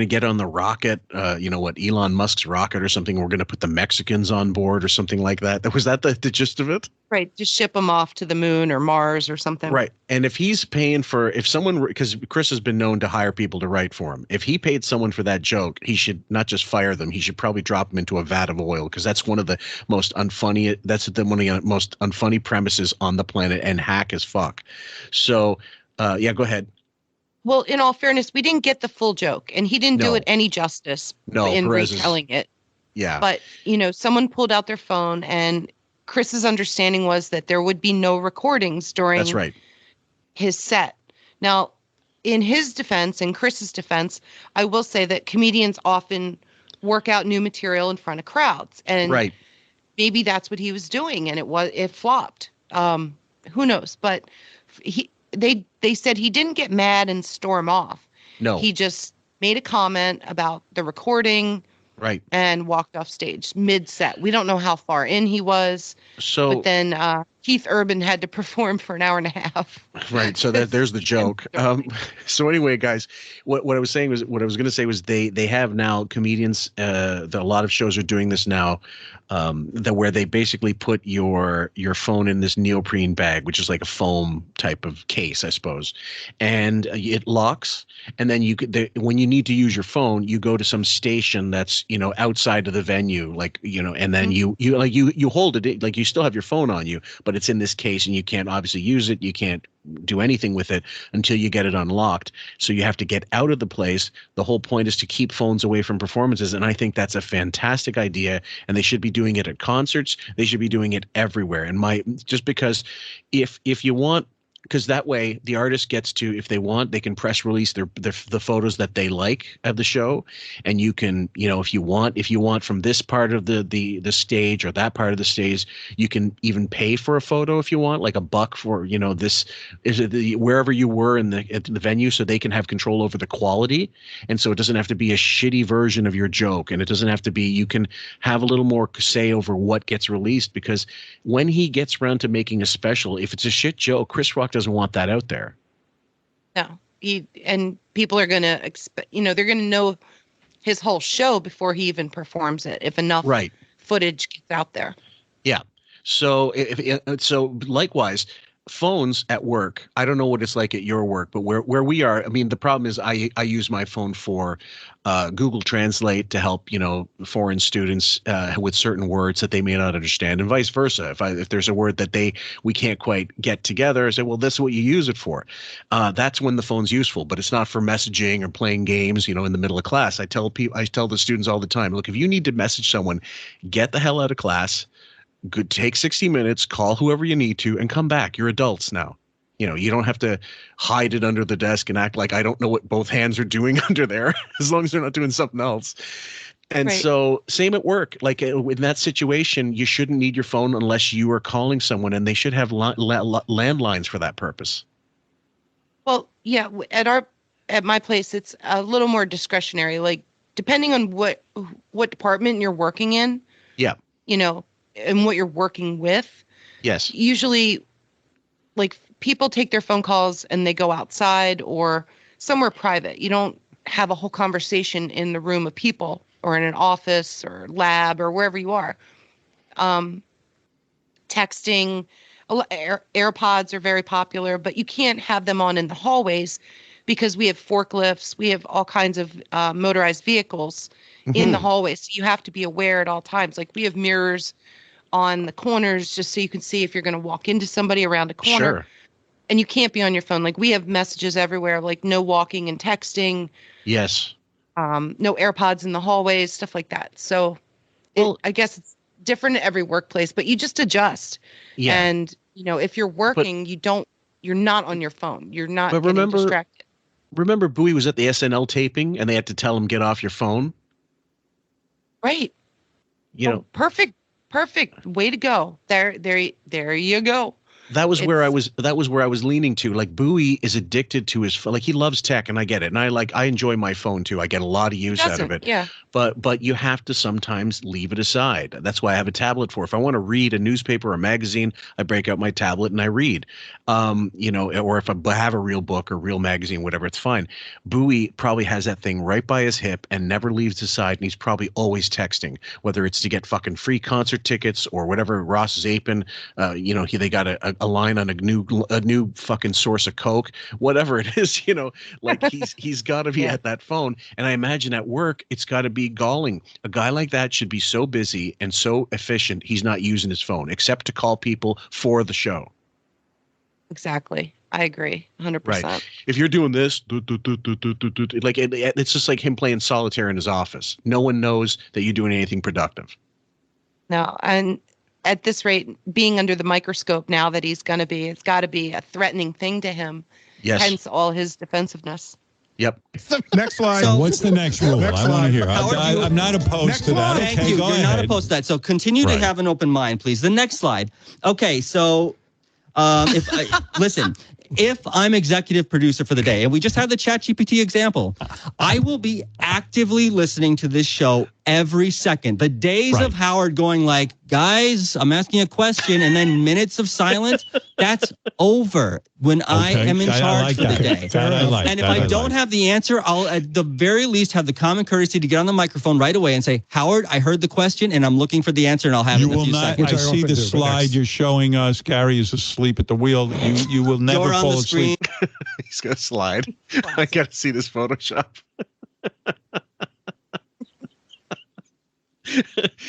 to get on the rocket, Elon Musk's rocket or something. We're going to put the Mexicans on board or something like that. Was that the gist of it? Right. Just ship them off to the moon or Mars or something. Right. And if he's paying because Chris has been known to hire people to write for him. If he paid someone for that joke, he should not just fire them. He should probably drop them into a vat of oil, because that's one of the most unfunny. That's one of the most unfunny premises on the planet and hack as fuck. So, go ahead. Well, in all fairness, we didn't get the full joke, and he didn't do it any justice in retelling it. Yeah. But, someone pulled out their phone, and Chris's understanding was that there would be no recordings during his set. Now, in his defense and Chris's defense, I will say that comedians often work out new material in front of crowds. And maybe that's what he was doing, and it flopped. who knows? But they said he didn't get mad and storm off. No. He just made a comment about the recording. Right. And walked off stage mid-set. We don't know how far in he was. But then Keith Urban had to perform for an hour and a half. Right. So there's the joke. So anyway, guys, what I was saying was they have now comedians. A lot of shows are doing this now, where they basically put your phone in this neoprene bag, which is like a foam type of case, I suppose, and it locks. And then when you need to use your phone, you go to some station that's outside of the venue, and then you hold it, like you still have your phone on you, but it's in this case, and you can't obviously use it. You can't do anything with it until you get it unlocked. So you have to get out of the place. The whole point is to keep phones away from performances, and I think that's a fantastic idea. And they should be doing it at concerts. They should be doing it everywhere. And just because if you want. Because that way the artist gets to, if they want, they can press release the photos that they like of the show, and you can, if you want from this part of the stage or that part of the stage, you can even pay for a photo if you want, like $1 for this is wherever you were at the venue, so they can have control over the quality, and so it doesn't have to be a shitty version of your joke, and it doesn't have to be. You can have a little more say over what gets released, because when he gets around to making a special, if it's a shit joke, Chris Rock doesn't want that out there. No, and people are going to expect, they're going to know his whole show before he even performs it, if enough footage gets out there. Yeah. So so likewise, phones at work, I don't know what it's like at your work, but where we are, I mean, the problem is I use my phone for Google Translate to help, foreign students with certain words that they may not understand, and vice versa. If there's a word that we can't quite get together, I say, well, this is what you use it for. That's when the phone's useful, but it's not for messaging or playing games, in the middle of class. I tell the students all the time, look, if you need to message someone, get the hell out of class. Good, take 60 minutes, call whoever you need to, and come back. You're adults now. You don't have to hide it under the desk and act like I don't know what both hands are doing under there, as long as they're not doing something else. And so same at work. Like in that situation, you shouldn't need your phone unless you are calling someone, and they should have landlines for that purpose. Well, yeah, at my place, it's a little more discretionary. Like depending on what department you're working in. Yeah. And what you're working with. Yes. Usually, like people take their phone calls and they go outside or somewhere private. You don't have a whole conversation in the room of people or in an office or lab or wherever you are. Texting, AirPods are very popular, but you can't have them on in the hallways because we have forklifts, we have all kinds of motorized vehicles in the hallways. So you have to be aware at all times. Like we have mirrors on the corners just so you can see if you're going to walk into somebody around a corner. Sure. And you can't be on your phone. Like we have messages everywhere, like no walking and texting. Yes. No AirPods in the hallways, stuff like that. So I guess it's different at every workplace, but you just adjust. Yeah. And, if you're working, you're not on your phone. You're not getting distracted. Remember Bowie was at the SNL taping and they had to tell him, get off your phone? Right. Perfect way to go. There you go. That was where I was leaning to. Like Bowie is addicted to his phone. Like he loves tech, and I get it. And I enjoy my phone too. I get a lot of use out of it. Yeah. But you have to sometimes leave it aside. That's why I have a tablet for. If I want to read a newspaper or magazine, I break out my tablet and I read. Or if I have a real book or real magazine, whatever, it's fine. Bowie probably has that thing right by his hip and never leaves his side, and he's probably always texting, whether it's to get fucking free concert tickets or whatever. Ross Zapin, they got a line on a new fucking source of Coke, whatever it is, like he's got to be at that phone. And I imagine at work, it's got to be galling. A guy like that should be so busy and so efficient, he's not using his phone except to call people for the show. Exactly. I agree 100%. Right. If you're doing this, like it's just like him playing solitaire in his office. No one knows that you're doing anything productive. No, and at this rate, being under the microscope now that he's going to be, it's got to be a threatening thing to him. Yes. Hence all his defensiveness. Yep. Next slide. So what's the next rule? I want to hear. I'm not opposed to that. Thank you. You're not opposed to that. So continue to have an open mind, please. The next slide. Okay, so Listen, if I'm executive producer for the day, and we just had the ChatGPT example, I will be actively listening to this show every second. The days of Howard going like, guys, I'm asking a question, and then minutes of silence, that's over when I am in charge for the day. And if I don't have the answer, I'll at the very least have the common courtesy to get on the microphone right away and say, Howard, I heard the question, and I'm looking for the answer, and I'll have it in a few seconds. I see the slide you're showing us. Gary is asleep at the wheel. You will never fall asleep. He's got to slide. I got to see this Photoshop.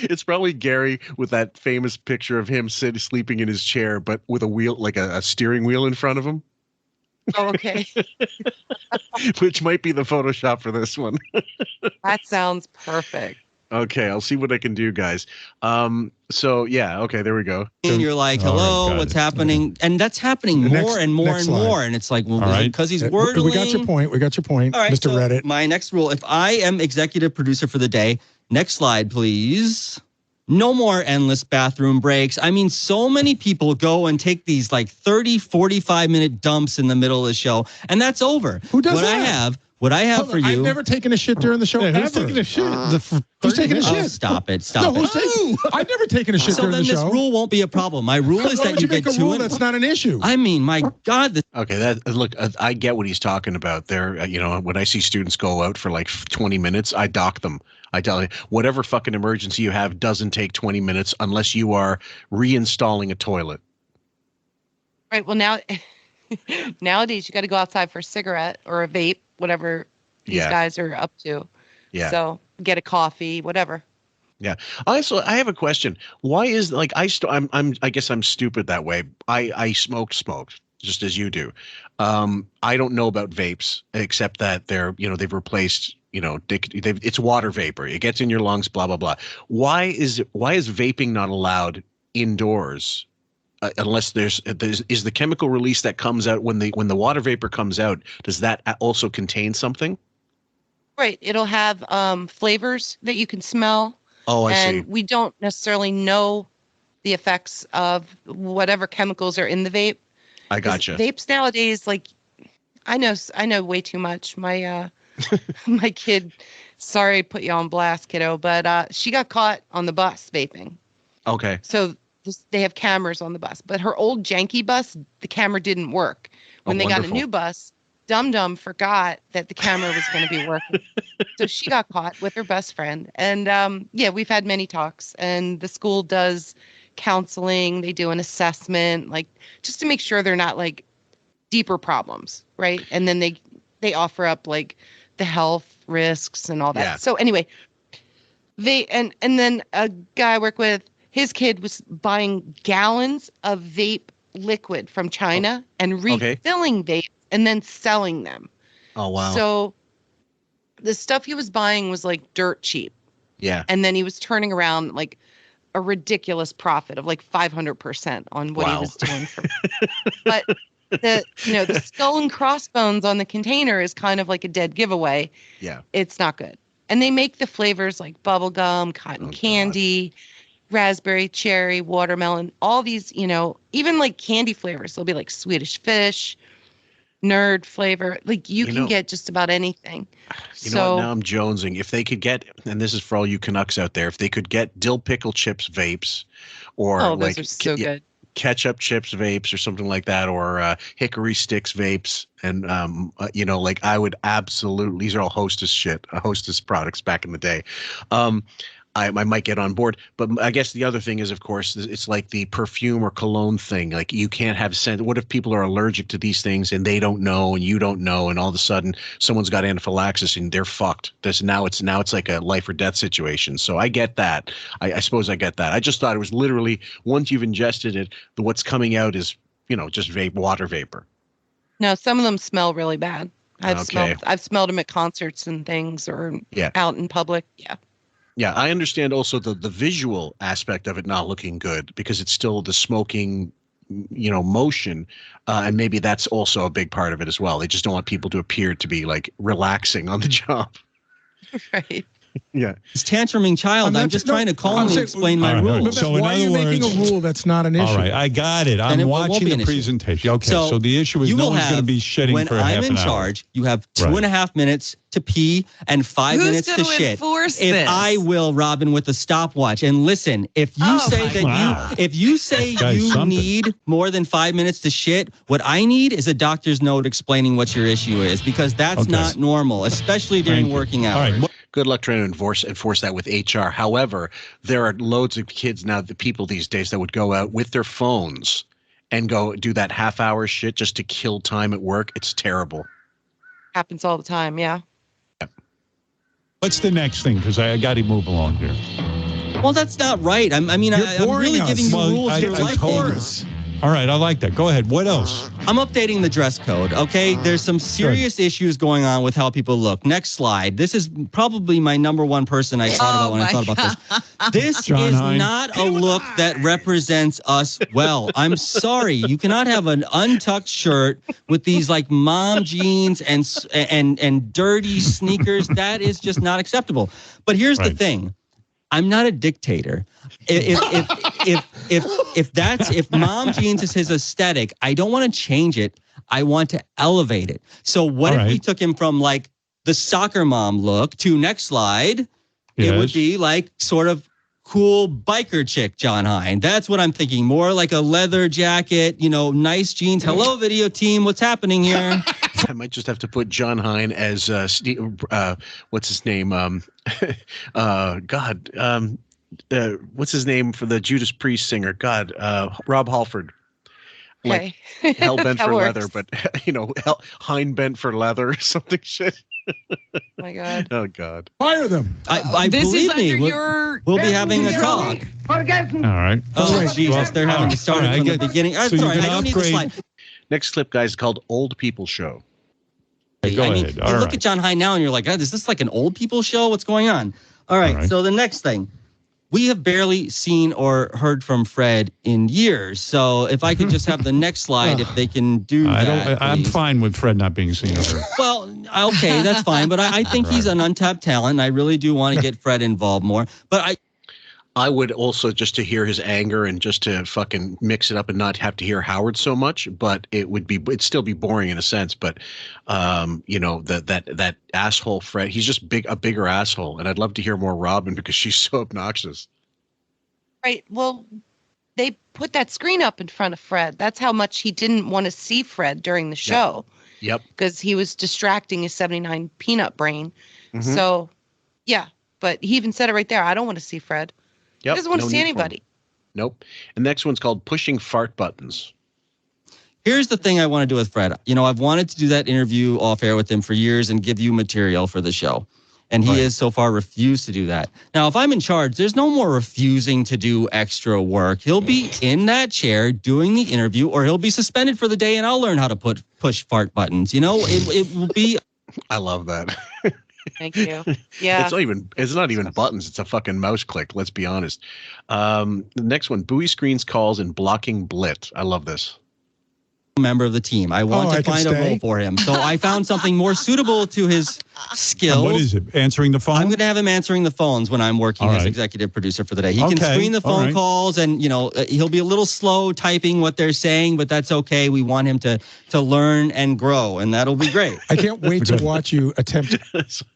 It's probably Gary with that famous picture of him sleeping in his chair, but with a wheel, like a steering wheel in front of him. Oh, okay. Which might be the Photoshop for this one. That sounds perfect. Okay, I'll see what I can do, guys. So yeah, okay, there we go. And you're like, hello, what's happening? And that's happening more and more and more. And it's like, well, because he's wordling. We got your point. We got your point, all right, Mr. so Reddit. My next rule, if I am executive producer for the day, next slide, please. No more endless bathroom breaks. I mean, so many people go and take these like 30, 45-minute dumps in the middle of the show, and that's over. Who does that? What I have for you. I've never taken a shit during the show ever. Who's taking a shit? Who's taking a shit? Stop it. I've never taken a shit during the show. So then this rule won't be a problem. My rule is that you get a rule that's not an issue. I mean, my God. Okay, look, I get what he's talking about there. When I see students go out for like 20 minutes, I dock them. I tell you, whatever fucking emergency you have doesn't take 20 minutes unless you are reinstalling a toilet. Right. Well, nowadays you got to go outside for a cigarette or a vape, whatever these guys are up to. Yeah. So get a coffee, whatever. Yeah. I have a question. Why is I guess I'm stupid that way. I smoked just as you do. I don't know about vapes except that they've replaced. It's water vapor. It gets in your lungs. Blah blah blah. Why is vaping not allowed indoors? Unless there's the chemical release that comes out when the water vapor comes out, does that also contain something? Right. It'll have flavors that you can smell. Oh, I see. And we don't necessarily know the effects of whatever chemicals are in the vape. I gotcha. Vapes nowadays, like I know way too much. My my kid, sorry I put you on blast, kiddo, but she got caught on the bus vaping. Okay. So they have cameras on the bus, but her old janky bus, the camera didn't work. When they got a new bus, Dum forgot that the camera was going to be working. So she got caught with her best friend. And we've had many talks, and the school does counseling. They do an assessment, like just to make sure they're not like deeper problems. Right. And then they offer up like the health risks and all that. Yeah. So anyway, and then a guy I work with, his kid was buying gallons of vape liquid from China and refilling vape and then selling them. Oh, wow. So the stuff he was buying was like dirt cheap. Yeah. And then he was turning around like a ridiculous profit of like 500% on what he was doing. But the skull and crossbones on the container is kind of like a dead giveaway. Yeah. It's not good. And they make the flavors like bubblegum, cotton candy, raspberry, cherry, watermelon, all these, even like candy flavors. They'll be like Swedish fish, nerd flavor. Like you can get just about anything. You know what? Now I'm jonesing. If they could get, and this is for all you Canucks out there, if they could get dill pickle chips vapes or those are so good. Ketchup chips vapes or something like that, or hickory sticks vapes. And, I would absolutely, these are all Hostess products back in the day. I might get on board, but I guess the other thing is, of course, it's like the perfume or cologne thing. Like you can't have scent. What if people are allergic to these things and they don't know and you don't know, and all of a sudden someone's got anaphylaxis and they're fucked. Now it's like a life or death situation. So I get that. I suppose I get that. I just thought it was literally once you've ingested it, what's coming out is just water vapor. No, some of them smell really bad. I've smelled them at concerts and things or out in public. Yeah. Yeah, I understand also the visual aspect of it not looking good because it's still the smoking, motion. And maybe that's also a big part of it as well. They just don't want people to appear to be like relaxing on the job. Right. Yeah. This tantruming child. I'm just trying to calmly explain my rules. So why are you making a rule that's not an issue? All right, I got it. I'm watching the presentation. Okay, so the issue is no one's going to be shitting for half an hour. When I'm in charge, you have 2.5 minutes to pee and 5 minutes to shit. If I will, Robin, with a stopwatch. And listen, if you say you need more than 5 minutes to shit, what I need is a doctor's note explaining what your issue is, because that's not normal, especially during working hours. All right. Good luck trying to enforce that with HR. However, there are loads of kids now, the people these days that would go out with their phones and go do that half-hour shit just to kill time at work. It's terrible. Happens all the time, yeah. What's the next thing? Because I got to move along here. Well, that's not right. I'm really giving you rules here. All right, I like that. Go ahead. What else? I'm updating the dress code, okay? There's some serious issues going on with how people look. Next slide. This is probably my number one person I thought about when I thought about this. This is not a look that represents us well. I'm sorry. You cannot have an untucked shirt with these like mom jeans and dirty sneakers. That is just not acceptable. But here's the thing. I'm not a dictator. If mom jeans is his aesthetic, I don't want to change it. I want to elevate it. So what if we took him from like the soccer mom look to next slide? It would be like sort of cool biker chick John Hein. That's what I'm thinking. More like a leather jacket, nice jeans. Hello, video team. What's happening here? I might just have to put John Hein as what's his name? What's his name for the Judas Priest singer? Rob Halford. Okay. Like hell bent for leather, but Hein bent for leather or something shit. Oh my God. Oh God. Fire them. I believe me. We'll be having a talk. All right. Oh Jesus, they're having to start from the beginning. I'm sorry, I don't need the slide. Next clip, guys, is called Old People Show. Go ahead. You look at John Hein now and you're like, is this like an old people show? What's going on? All right. So the next thing. We have barely seen or heard from Fred in years. So if I could just have the next slide, if they can do that. I'm fine with Fred not being seen or heard. Well, okay, that's fine. But I think he's an untapped talent. And I really do want to get Fred involved more. But I would also just to hear his anger and just to fucking mix it up and not have to hear Howard so much, but it'd still be boring in a sense. But that asshole Fred, he's just a bigger asshole, and I'd love to hear more Robin because she's so obnoxious. Right. Well, they put that screen up in front of Fred. That's how much he didn't want to see Fred during the show. Yep. Because he was distracting his 79 peanut brain. Mm-hmm. So, yeah. But he even said it right there. I don't want to see Fred. Yep, he doesn't want to see anybody. Nope. And the next one's called Pushing Fart Buttons. Here's the thing I want to do with Fred. I've wanted to do that interview off air with him for years and give you material for the show. And he has so far refused to do that. Now, if I'm in charge, there's no more refusing to do extra work. He'll be in that chair doing the interview, or he'll be suspended for the day, and I'll learn how to push fart buttons. It will be. I love that. Thank you. Yeah. It's not even buttons. It's a fucking mouse click. Let's be honest. The next one, Buoy screens calls and blocking blit. I love this. Member of the team. I want to find a role for him. So I found something more suitable to his skills. What is it? Answering the phone? I'm going to have him answering the phones when I'm working as executive producer for the day. He can screen the phone calls, and he'll be a little slow typing what they're saying, but that's okay. We want him to learn and grow, and that'll be great. I can't wait to watch you attempt.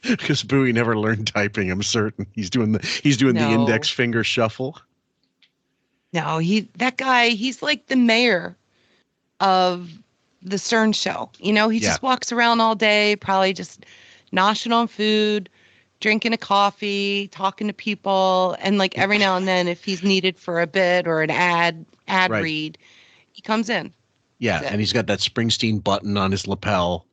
Because Buoy never learned typing. I'm certain he's doing the index finger shuffle. No, that guy. He's like the mayor of the Stern Show. He just walks around all day, probably just noshing on food, drinking a coffee, talking to people, and like every now and then, if he's needed for a bit or an ad read, he comes in. Yeah, and he's got that Springsteen button on his lapel,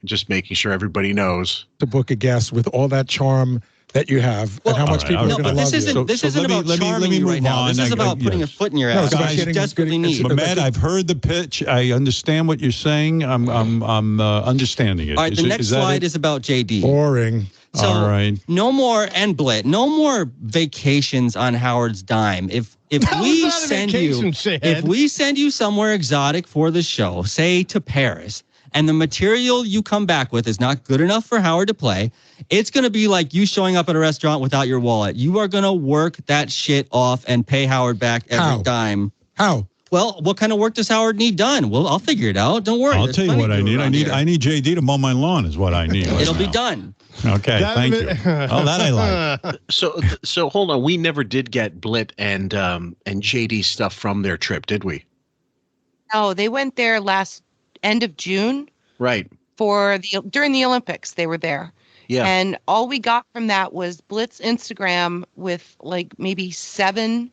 just making sure everybody knows. To book a guest with all that charm that you have, and how much people are going to love you. This isn't about charming you right now. This is about putting a foot in your ass. Guys, you desperately need. Matt, I've heard the pitch. I understand what you're saying. I'm understanding it. All right, the next slide is about JD. Boring. So, all right. No more Blit. No more vacations on Howard's dime. If we send you somewhere exotic for the show, say to Paris, and the material you come back with is not good enough for Howard to play, it's going to be like you showing up at a restaurant without your wallet. You are going to work that shit off and pay Howard back every time. How? Well, what kind of work does Howard need done? Well, I'll figure it out. Don't worry. I'll tell you what I need. I need JD to mow my lawn is what I need. It'll be done. Okay, thank you. Oh, that I like. So hold on. We never did get Blit and JD stuff from their trip, did we? No, they went there end of June. Right. During the Olympics, they were there. Yeah. And all we got from that was Blit's Instagram with like maybe 7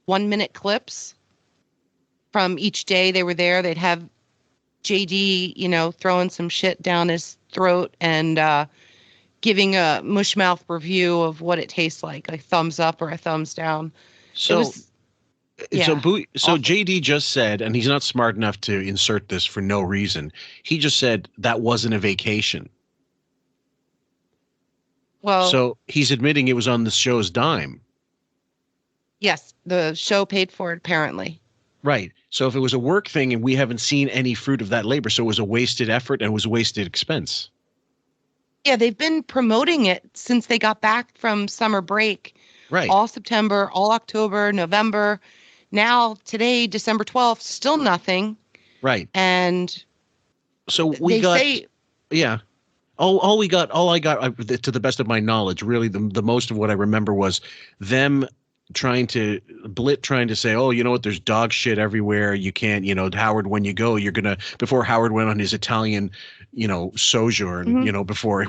1-minute clips from each day they were there. They'd have JD, throwing some shit down his throat and giving a mushmouth review of what it tastes like thumbs up or a thumbs down. So JD just said, and he's not smart enough to insert this for no reason. He just said that wasn't a vacation. Well, so he's admitting it was on the show's dime. Yes, the show paid for it, apparently. Right. So if it was a work thing and we haven't seen any fruit of that labor, so it was a wasted effort and it was a wasted expense. Yeah, they've been promoting it since they got back from summer break. Right. All September, all October, November. Now, today, December 12th, still nothing. Right. And so we got, yeah. All I got, to the best of my knowledge, really the most of what I remember was them trying to say, oh, you know what, there's dog shit everywhere. You can't, Howard, when you go, you're going to, before Howard went on his Italian, sojourn, before,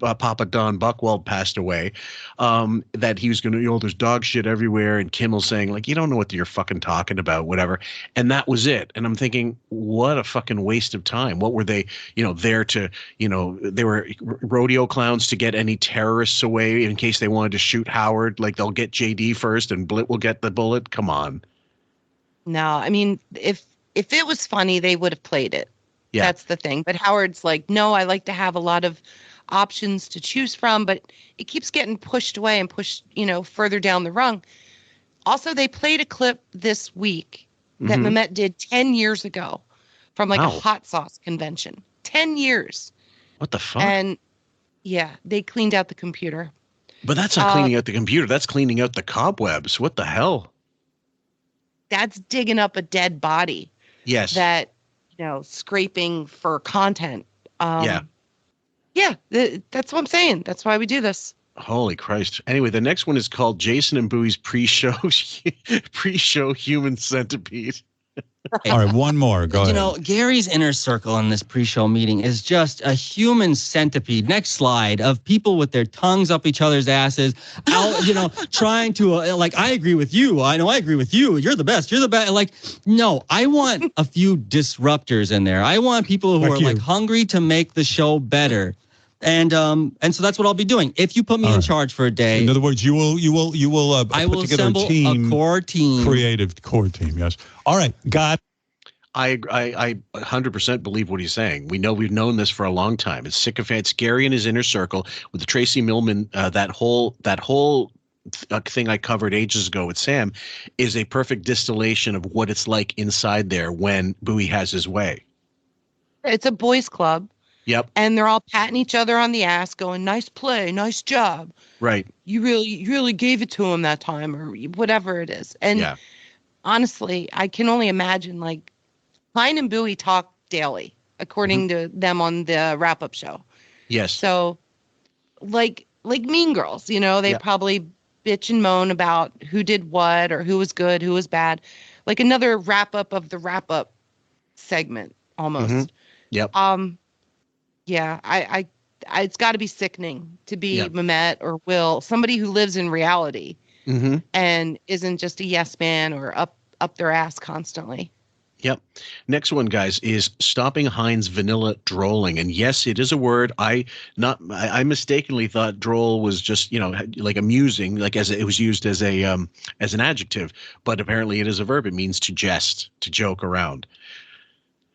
Papa Don Buchwald passed away, that he was going to, there's dog shit everywhere. And Kimmel saying like, you don't know what you're fucking talking about, whatever. And that was it. And I'm thinking, what a fucking waste of time. What were they, there to, they were rodeo clowns to get any terrorists away in case they wanted to shoot Howard. Like they'll get JD first and Blit will get the bullet. Come on. No, I mean, if it was funny, they would have played it. Yeah. That's the thing. But Howard's like, no, I like to have a lot of options to choose from, but it keeps getting pushed away and pushed, further down the rung. Also, they played a clip this week that Memet did 10 years ago from a hot sauce convention. 10 years. What the fuck? And yeah, they cleaned out the computer. But that's not cleaning out the computer. That's cleaning out the cobwebs. What the hell? That's digging up a dead body. Yes. That, scraping for content. Yeah, that's what I'm saying. That's why we do this. Holy Christ. Anyway, the next one is called Jason and Bowie's pre-show human centipede. All right, one more. Go ahead. Gary's inner circle in this pre-show meeting is just a human centipede. Next slide of people with their tongues up each other's asses, out, trying to I agree with you. I know I agree with you. You're the best. You're the best. No, I want a few disruptors in there. I want people who are hungry to make the show better. And so that's what I'll be doing. If you put me in charge for a day. In other words, you will I will put together assemble a core team. Creative core team, yes. All right, got. I 100% believe what he's saying. We've known this for a long time. It's sycophant, Gary and his inner circle with the Tracy Millman. That whole thing I covered ages ago with Sam is a perfect distillation of what it's like inside there when Bowie has his way. It's a boys' club. Yep. And they're all patting each other on the ass, going, "Nice play, nice job." Right. You really gave it to him that time, or whatever it is. And honestly, I can only imagine Klein and Bowie talk daily, according to them on the wrap-up show. Yes. So, like Mean Girls, they probably bitch and moan about who did what or who was good, who was bad, like another wrap-up of the wrap-up segment almost. Yep. Yeah, I it's got to be sickening to be Memet or Will, somebody who lives in reality and isn't just a yes man or up their ass constantly. Yep. Next one, guys, is stopping Heinz vanilla drolling. And yes, it is a word. I mistakenly thought droll was just, amusing, as it was used as an adjective, but apparently it is a verb. It means to jest, to joke around.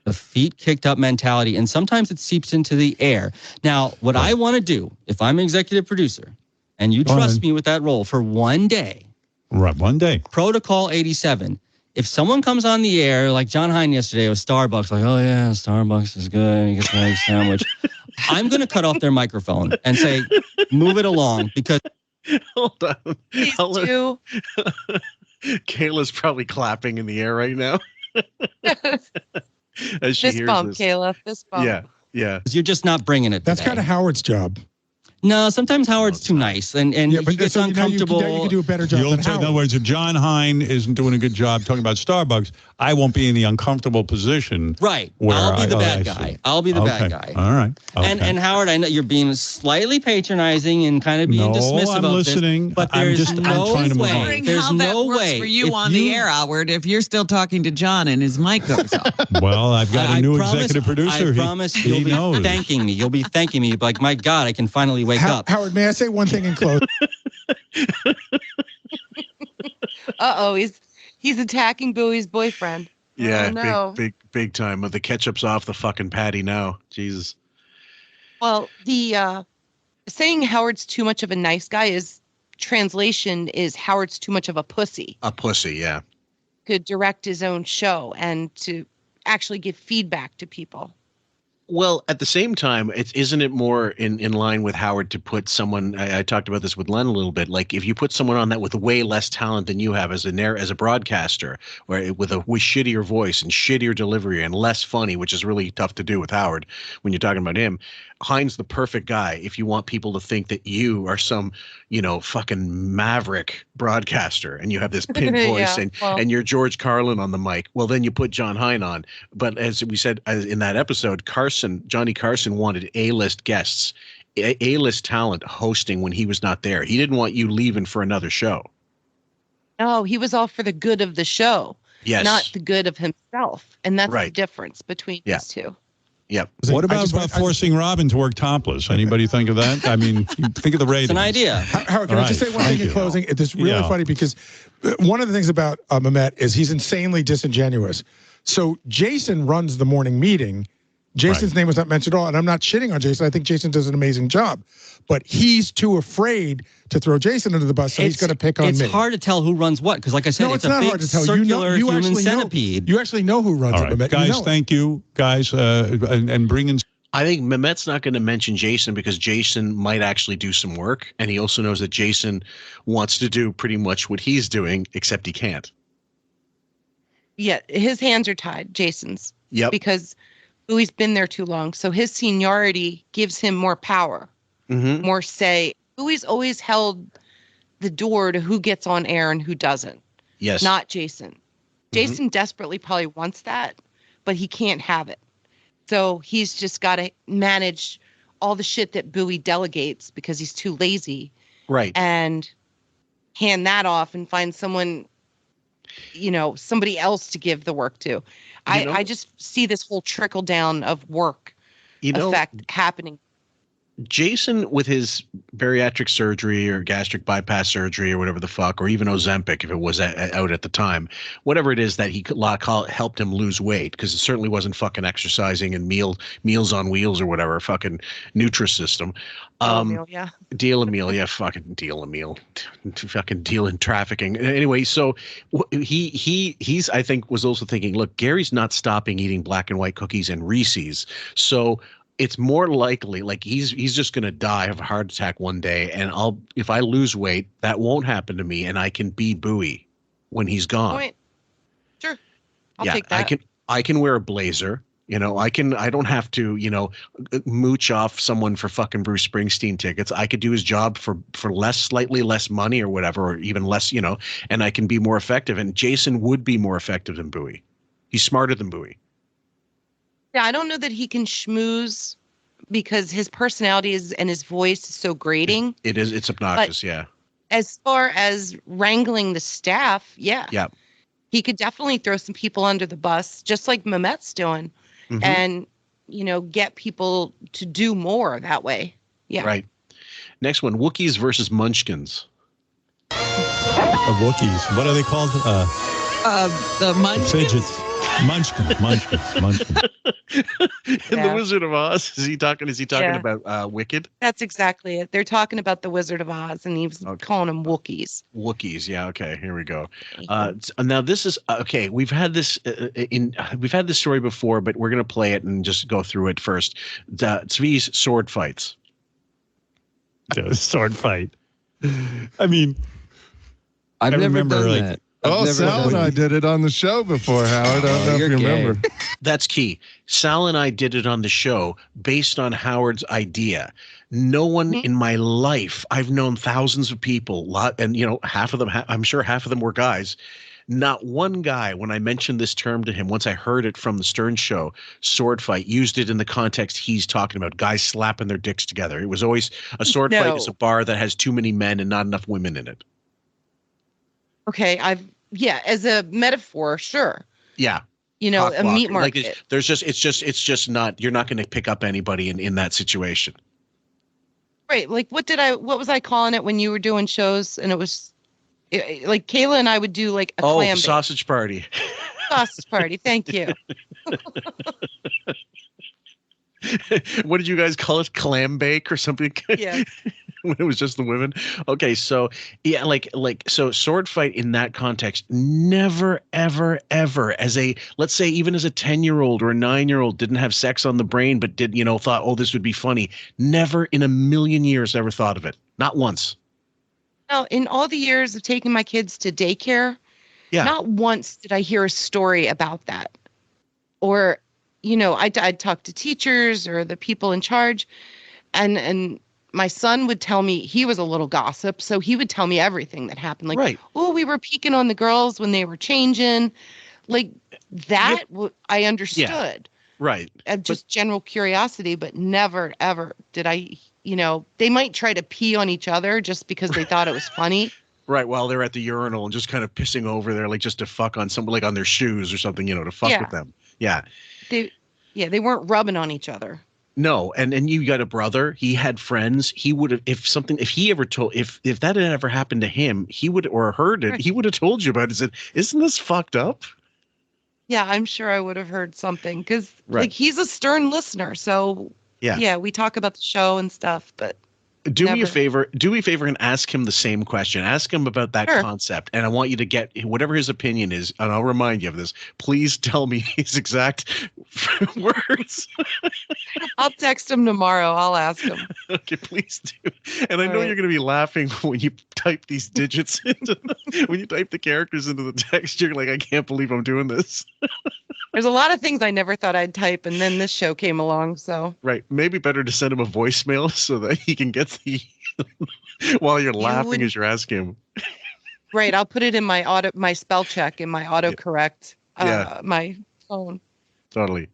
The feet kicked up mentality, and sometimes it seeps into the air. Now, what I want to do, if I'm an executive producer, and you trust me with that role for one day. Right, one day. Protocol 87 if someone comes on the air, like John Hein yesterday with Starbucks, like, oh yeah, Starbucks is good, you get a nice sandwich. I'm going to cut off their microphone and say, move it along, because... Hold on. Please do. Kayla's probably clapping in the air right now. As she Fist hears bump, this. Kayla. Fist bump. Yeah, yeah. You're just not bringing it. That's kind of Howard's job. No, sometimes Howard's too nice, and he gets uncomfortable. You can do a better job than In Howard. other words, if John Hein isn't doing a good job talking about Starbucks, I won't be in the uncomfortable position. Right. Where I'll be the bad I guy. see. I'll be the Okay. bad guy. All right. Okay. And Howard, I know you're being slightly patronizing and kind of being dismissive I'm of listening. this, but I'm there's just- I'm no trying to move on. way. There's how that no works way for you if on the air, Howard, if you're still talking to John and his mic goes off. Well, I've got a new executive producer. I promise you'll be thanking me. You'll be thanking me. Like, my God, I can finally wake up. Howard, may I say one thing in close? Uh-oh, he's attacking Bowie's boyfriend. Yeah, Oh, no. big time. But the ketchup's off the fucking patty now. Jesus. Well, the saying Howard's too much of a nice guy is translation is Howard's too much of a pussy. A pussy, yeah. Could direct his own show and to actually give feedback to people. Well, at the same time, isn't it more in line with Howard to put someone? I talked about this with Len a little bit. Like, if you put someone on that with way less talent than you have as a broadcaster, or with shittier voice and shittier delivery and less funny, which is really tough to do with Howard when you're talking about him. Hein's the perfect guy if you want people to think that you are some, fucking maverick broadcaster and you have this pin voice and you're George Carlin on the mic. Well, then you put John Hein on. But as we said in that episode, Johnny Carson wanted A-list guests, A-list talent hosting when he was not there. He didn't want you leaving for another show. No, he was all for the good of the show, not the good of himself. And that's the difference between these two. Yep. What about forcing Robin to work topless? Anybody think of that? I mean, think of the ratings. It's an idea. Howard, can I just say one thing in closing? It's really funny because one of the things about Memet is he's insanely disingenuous. So Jason runs the morning meeting. Jason's name was not mentioned at all, and I'm not shitting on Jason. I think Jason does an amazing job. But he's too afraid to throw Jason under the bus, so he's going to pick on me. It's hard to tell who runs what, because like I said, no, it's not a big hard to tell. circular you human actually centipede. You actually know who runs it, Memet. Guys, thank you, guys, and bring in... I think Memet's not going to mention Jason because Jason might actually do some work, and he also knows that Jason wants to do pretty much what he's doing, except he can't. Yeah, his hands are tied, Jason's. Yep. Because Bowie's been there too long. So his seniority gives him more power, more say. Bowie's always held the door to who gets on air and who doesn't. Yes. Not Jason. Jason desperately probably wants that, but he can't have it. So he's just got to manage all the shit that Bowie delegates because he's too lazy. Right. And hand that off and find someone, somebody else to give the work to. I just see this whole trickle down of work effect happening. Jason, with his bariatric surgery or gastric bypass surgery or whatever the fuck, or even Ozempic if it was out at the time, whatever it is that he helped him lose weight, because it certainly wasn't fucking exercising and meals on wheels or whatever, fucking Nutrisystem. Deal in trafficking. Anyway, so he's I think was also thinking, look, Gary's not stopping eating black and white cookies and Reese's, so it's more likely like he's just going to die of a heart attack one day, and if I lose weight, that won't happen to me, and I can be Bowie when he's gone. Sure, I'll take that. I can wear a blazer. I don't have to, mooch off someone for fucking Bruce Springsteen tickets. I could do his job for slightly less money or whatever, or even less, and I can be more effective. And Jason would be more effective than Bowie. He's smarter than Bowie. Yeah, I don't know that he can schmooze because his personality and his voice is so grating. It's obnoxious, yeah. As far as wrangling the staff, yeah. He could definitely throw some people under the bus, just like Memet's doing, and, get people to do more that way. Yeah. Right. Next one, Wookiees versus Munchkins. Wookiees. What are they called? The Munchkins? Fidgets. Munchkin. In The Wizard of Oz, is he talking about Wicked? That's exactly it. They're talking about the Wizard of Oz, and he was calling them Wookiees. Wookiees, yeah. Okay, here we go. Now this is okay. We've had this story before, but we're gonna play it and just go through it first. Zvi's sword fights. The sword fight. I mean, I've never done that. Sal and I did it on the show before, Howard. I don't know if you remember. That's key. Sal and I did it on the show based on Howard's idea. No one in my life, I've known thousands of people, and half of them, I'm sure half of them were guys. Not one guy, when I mentioned this term to him, once I heard it from the Stern Show, sword fight, used it in the context he's talking about, guys slapping their dicks together. It was always a sword fight is a bar that has too many men and not enough women in it. Okay, as a metaphor, sure. Yeah. A meat market. Like it's just not, you're not going to pick up anybody in that situation. Right. Like what was I calling it when you were doing shows and it was like Kayla and I would do like a clam bake. Sausage party. Sausage party. Thank you. What did you guys call it? Clam bake or something? Yeah. When it was just the women. Okay, so yeah, so sword fight in that context, never, ever, ever, let's say even as a 10-year-old or a 9-year-old didn't have sex on the brain, but did, thought, oh, this would be funny. Never in a million years ever thought of it. Not once. No, in all the years of taking my kids to daycare, not once did I hear a story about that. Or, I'd talk to teachers or the people in charge, and my son would tell me, he was a little gossip, so he would tell me everything that happened. Like, oh, we were peeking on the girls when they were changing. Like, that I understood. Yeah. Right. Just general curiosity, but never, ever did I, they might try to pee on each other just because they thought it was funny. Right, while they're at the urinal and just kind of pissing over there, like just to fuck on someone, like on their shoes or something, to fuck with them. Yeah. They weren't rubbing on each other. No, and you got a brother. He had friends. He would have, if that had ever happened to him, he would, or heard it, he would have told you about it. Said, "Isn't this fucked up?" Yeah, I'm sure I would have heard something because like he's a stern listener. So yeah, we talk about the show and stuff, but. Do me a favor and ask him the same question. Ask him about that concept. And I want you to get whatever his opinion is. And I'll remind you of this. Please tell me his exact words. I'll text him tomorrow. I'll ask him. Okay, please do. And I know you're going to be laughing when you type these digits when you type the characters into the text. You're like, I can't believe I'm doing this. There's a lot of things I never thought I'd type. And then this show came along. So right. Maybe better to send him a voicemail so that he can get while you're laughing as you're asking him. Right. I'll put it in my spell check in my autocorrect, my phone. Totally.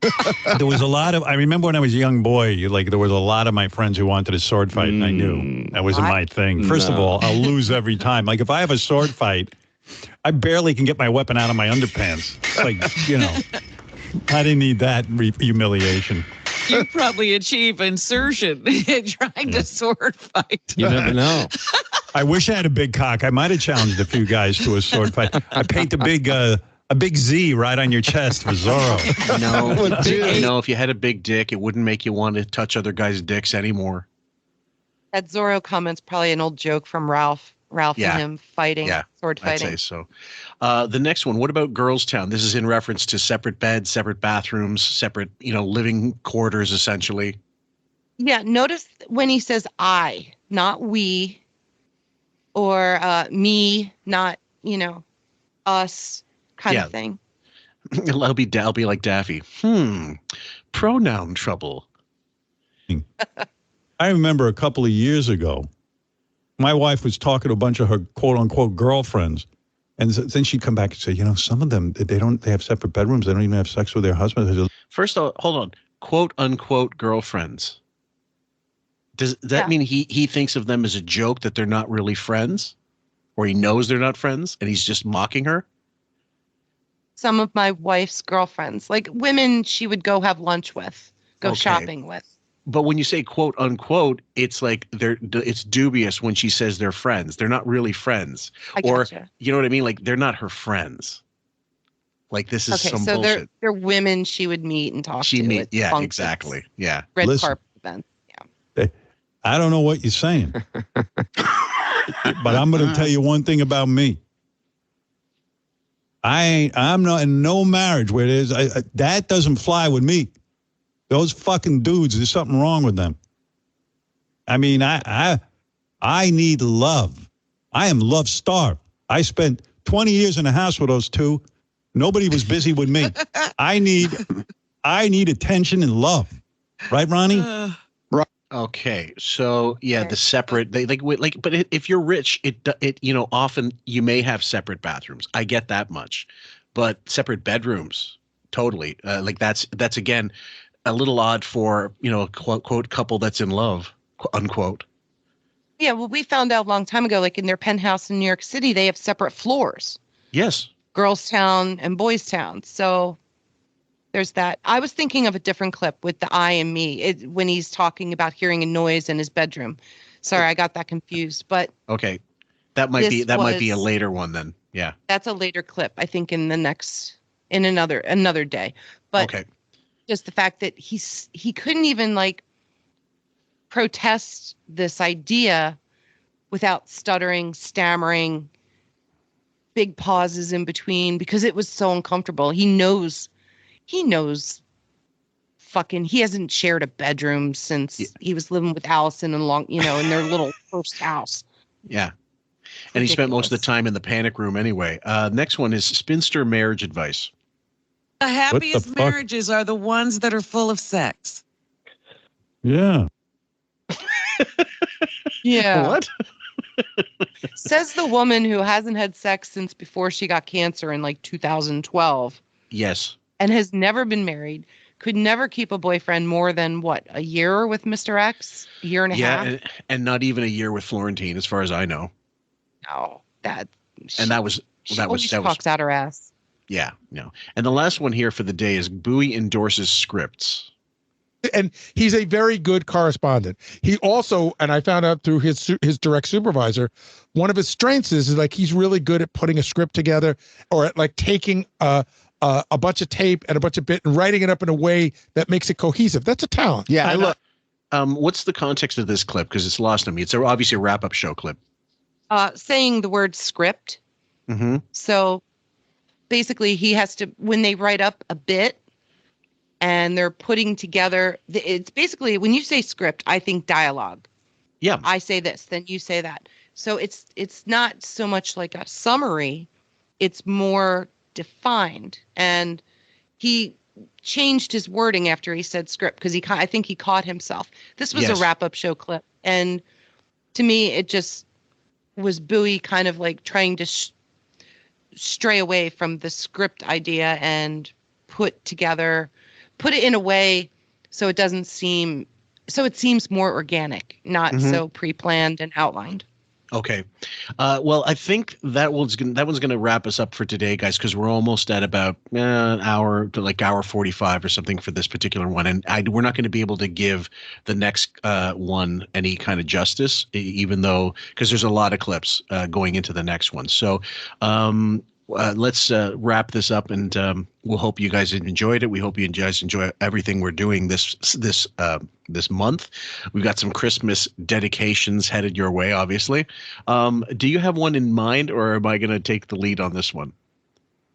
There was a lot of, I remember when I was a young boy, there was a lot of my friends who wanted a sword fight, and I knew that wasn't my thing. First of all, I'll lose every time. Like if I have a sword fight, I barely can get my weapon out of my underpants. I didn't need that humiliation. You probably achieve insertion trying to sword fight. You never know. I wish I had a big cock. I might have challenged a few guys to a sword fight. I paint a big Z right on your chest for Zorro. No, if you had a big dick, it wouldn't make you want to touch other guys' dicks anymore. That Zorro comment's probably an old joke from Ralph. And him fighting, sword fighting. I'd say so. The next one, what about Girls Town? This is in reference to separate beds, separate bathrooms, separate, living quarters, essentially. Yeah, notice when he says I, not we, or me, not, us kind of thing. I'll be like Daffy. Pronoun trouble. I remember a couple of years ago, my wife was talking to a bunch of her quote-unquote girlfriends, and then she'd come back and say, some of them, they have separate bedrooms. They don't even have sex with their husbands. First of all, hold on. Quote-unquote girlfriends. Does that mean he thinks of them as a joke that they're not really friends? Or he knows they're not friends, and he's just mocking her? Some of my wife's girlfriends, like women she would go have lunch with, go shopping with. But when you say quote unquote, it's like it's dubious when she says they're friends. They're not really friends. I gotcha. You know what I mean? Like they're not her friends. Like this is Okay, some so bullshit. they're women she would meet and talk to. At Yeah, functions, exactly. Yeah. red Listen. carpet events. I don't know what you're saying, but I'm going to tell you one thing about me. I'm not in no marriage where there's that doesn't fly with me. Those fucking dudes, there's something wrong with them. I mean, I need love. I am love starved. I spent 20 years in the house with those two. Nobody was busy with me. I need attention and love. Right, Ronnie? Right. Okay. So yeah, the separate but if you're rich, it often you may have separate bathrooms. I get that much, but separate bedrooms, totally. That's again a little odd for a quote couple that's in love, unquote. Yeah, well, we found out a long time ago, like in their penthouse in New York City, they have separate floors. Yes. Girls Town and Boys Town. So there's that. I was thinking of a different clip with the I and me when he's talking about hearing a noise in his bedroom. Sorry, I got that confused. But okay, that might be a later one then. Yeah, that's a later clip. I think in another day. But okay, just the fact that he couldn't even like protest this idea without stuttering, stammering, big pauses in between because it was so uncomfortable. He knows fucking he hasn't shared a bedroom since he was living with Allison and in their little first house. Yeah. And he spent most of the time in the panic room anyway. Next one is spinster marriage advice. The happiest marriages are the ones that are full of sex. Yeah. Yeah. What? Says the woman who hasn't had sex since before she got cancer in like 2012. Yes. And has never been married, could never keep a boyfriend more than a year with Mr. X, a year and a half. Yeah, and not even a year with Florentine, as far as I know. No, that was talks out her ass. Yeah, no. And the last one here for the day is Buoy endorses scripts. And he's a very good correspondent. He also, and I found out through his direct supervisor, one of his strengths is like he's really good at putting a script together, or at like taking a bunch of tape and a bunch of bit and writing it up in a way that makes it cohesive. That's a talent. Yeah, I look. What's the context of this clip? Because it's lost on me. It's obviously a wrap-up show clip. Saying the word script. Mm-hmm. So basically, he has to, when they write up a bit and they're putting together, it's basically, when you say script, I think dialogue. Yeah. I say this, then you say that. So it's not so much like a summary, it's more defined. And he changed his wording after he said script because I think he caught himself. This was a wrap-up show clip. And to me, it just was Buoy kind of like trying to stray away from the script idea and put it in a way so it seems more organic, not so pre-planned and outlined. Okay. Well, I think that one's going to wrap us up for today, guys, because we're almost at about an hour to like hour 45 or something for this particular one. And we're not going to be able to give the next one any kind of justice, even though, because there's a lot of clips going into the next one. So let's wrap this up, and we'll hope you guys enjoyed it. We hope you guys enjoy everything we're doing this month. We've got some Christmas dedications headed your way, obviously. Do you have one in mind, or am I going to take the lead on this one?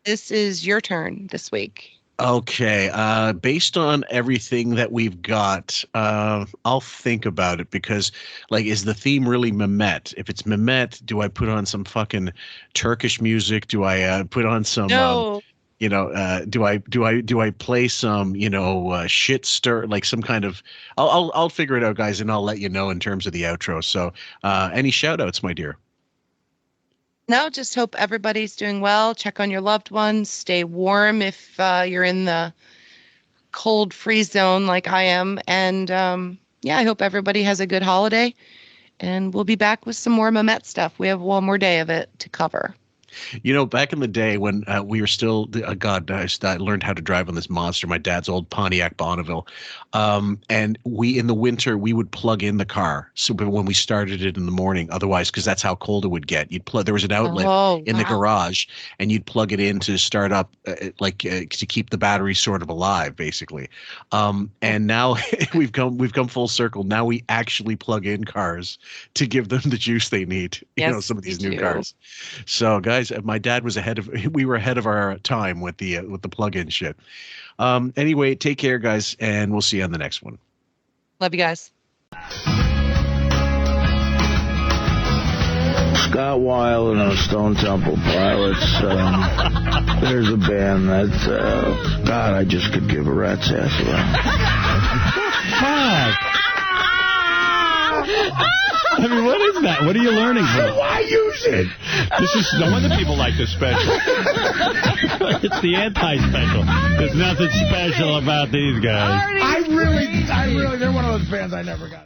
This is your turn this week. Okay. Based on everything that we've got, I'll think about it because, like, is the theme really Memet? If it's Memet, do I put on some fucking Turkish music? Do I put on some? No. Do I play some, shit stir, like some kind of? I'll figure it out, guys, and I'll let you know in terms of the outro. So, any shout outs, my dear? No, just hope everybody's doing well. Check on your loved ones. Stay warm if you're in the cold freeze zone like I am. And I hope everybody has a good holiday. And we'll be back with some more Memet stuff. We have one more day of it to cover. You know, back in the day when we were still, I learned how to drive on this monster, my dad's old Pontiac Bonneville. And in the winter, we would plug in the car. So when we started it in the morning, otherwise, because that's how cold it would get. There was an outlet in the garage, and you'd plug it in to start up, to keep the battery sort of alive, basically. And now we've come full circle. Now we actually plug in cars to give them the juice they need. Yes, some of these new cars. So, guys, my dad was we were ahead of our time with the plug-in shit. Anyway, take care, guys, and we'll see you on the next one. Love you guys. Scott Weill and the Stone Temple Pilots. There's a band that, God, I just could give a rat's ass about. I mean, what is that? What are you learning from? Why use it? This is no wonder people like this special. It's the anti-special. There's nothing special about these guys. I really, they're one of those bands I never got.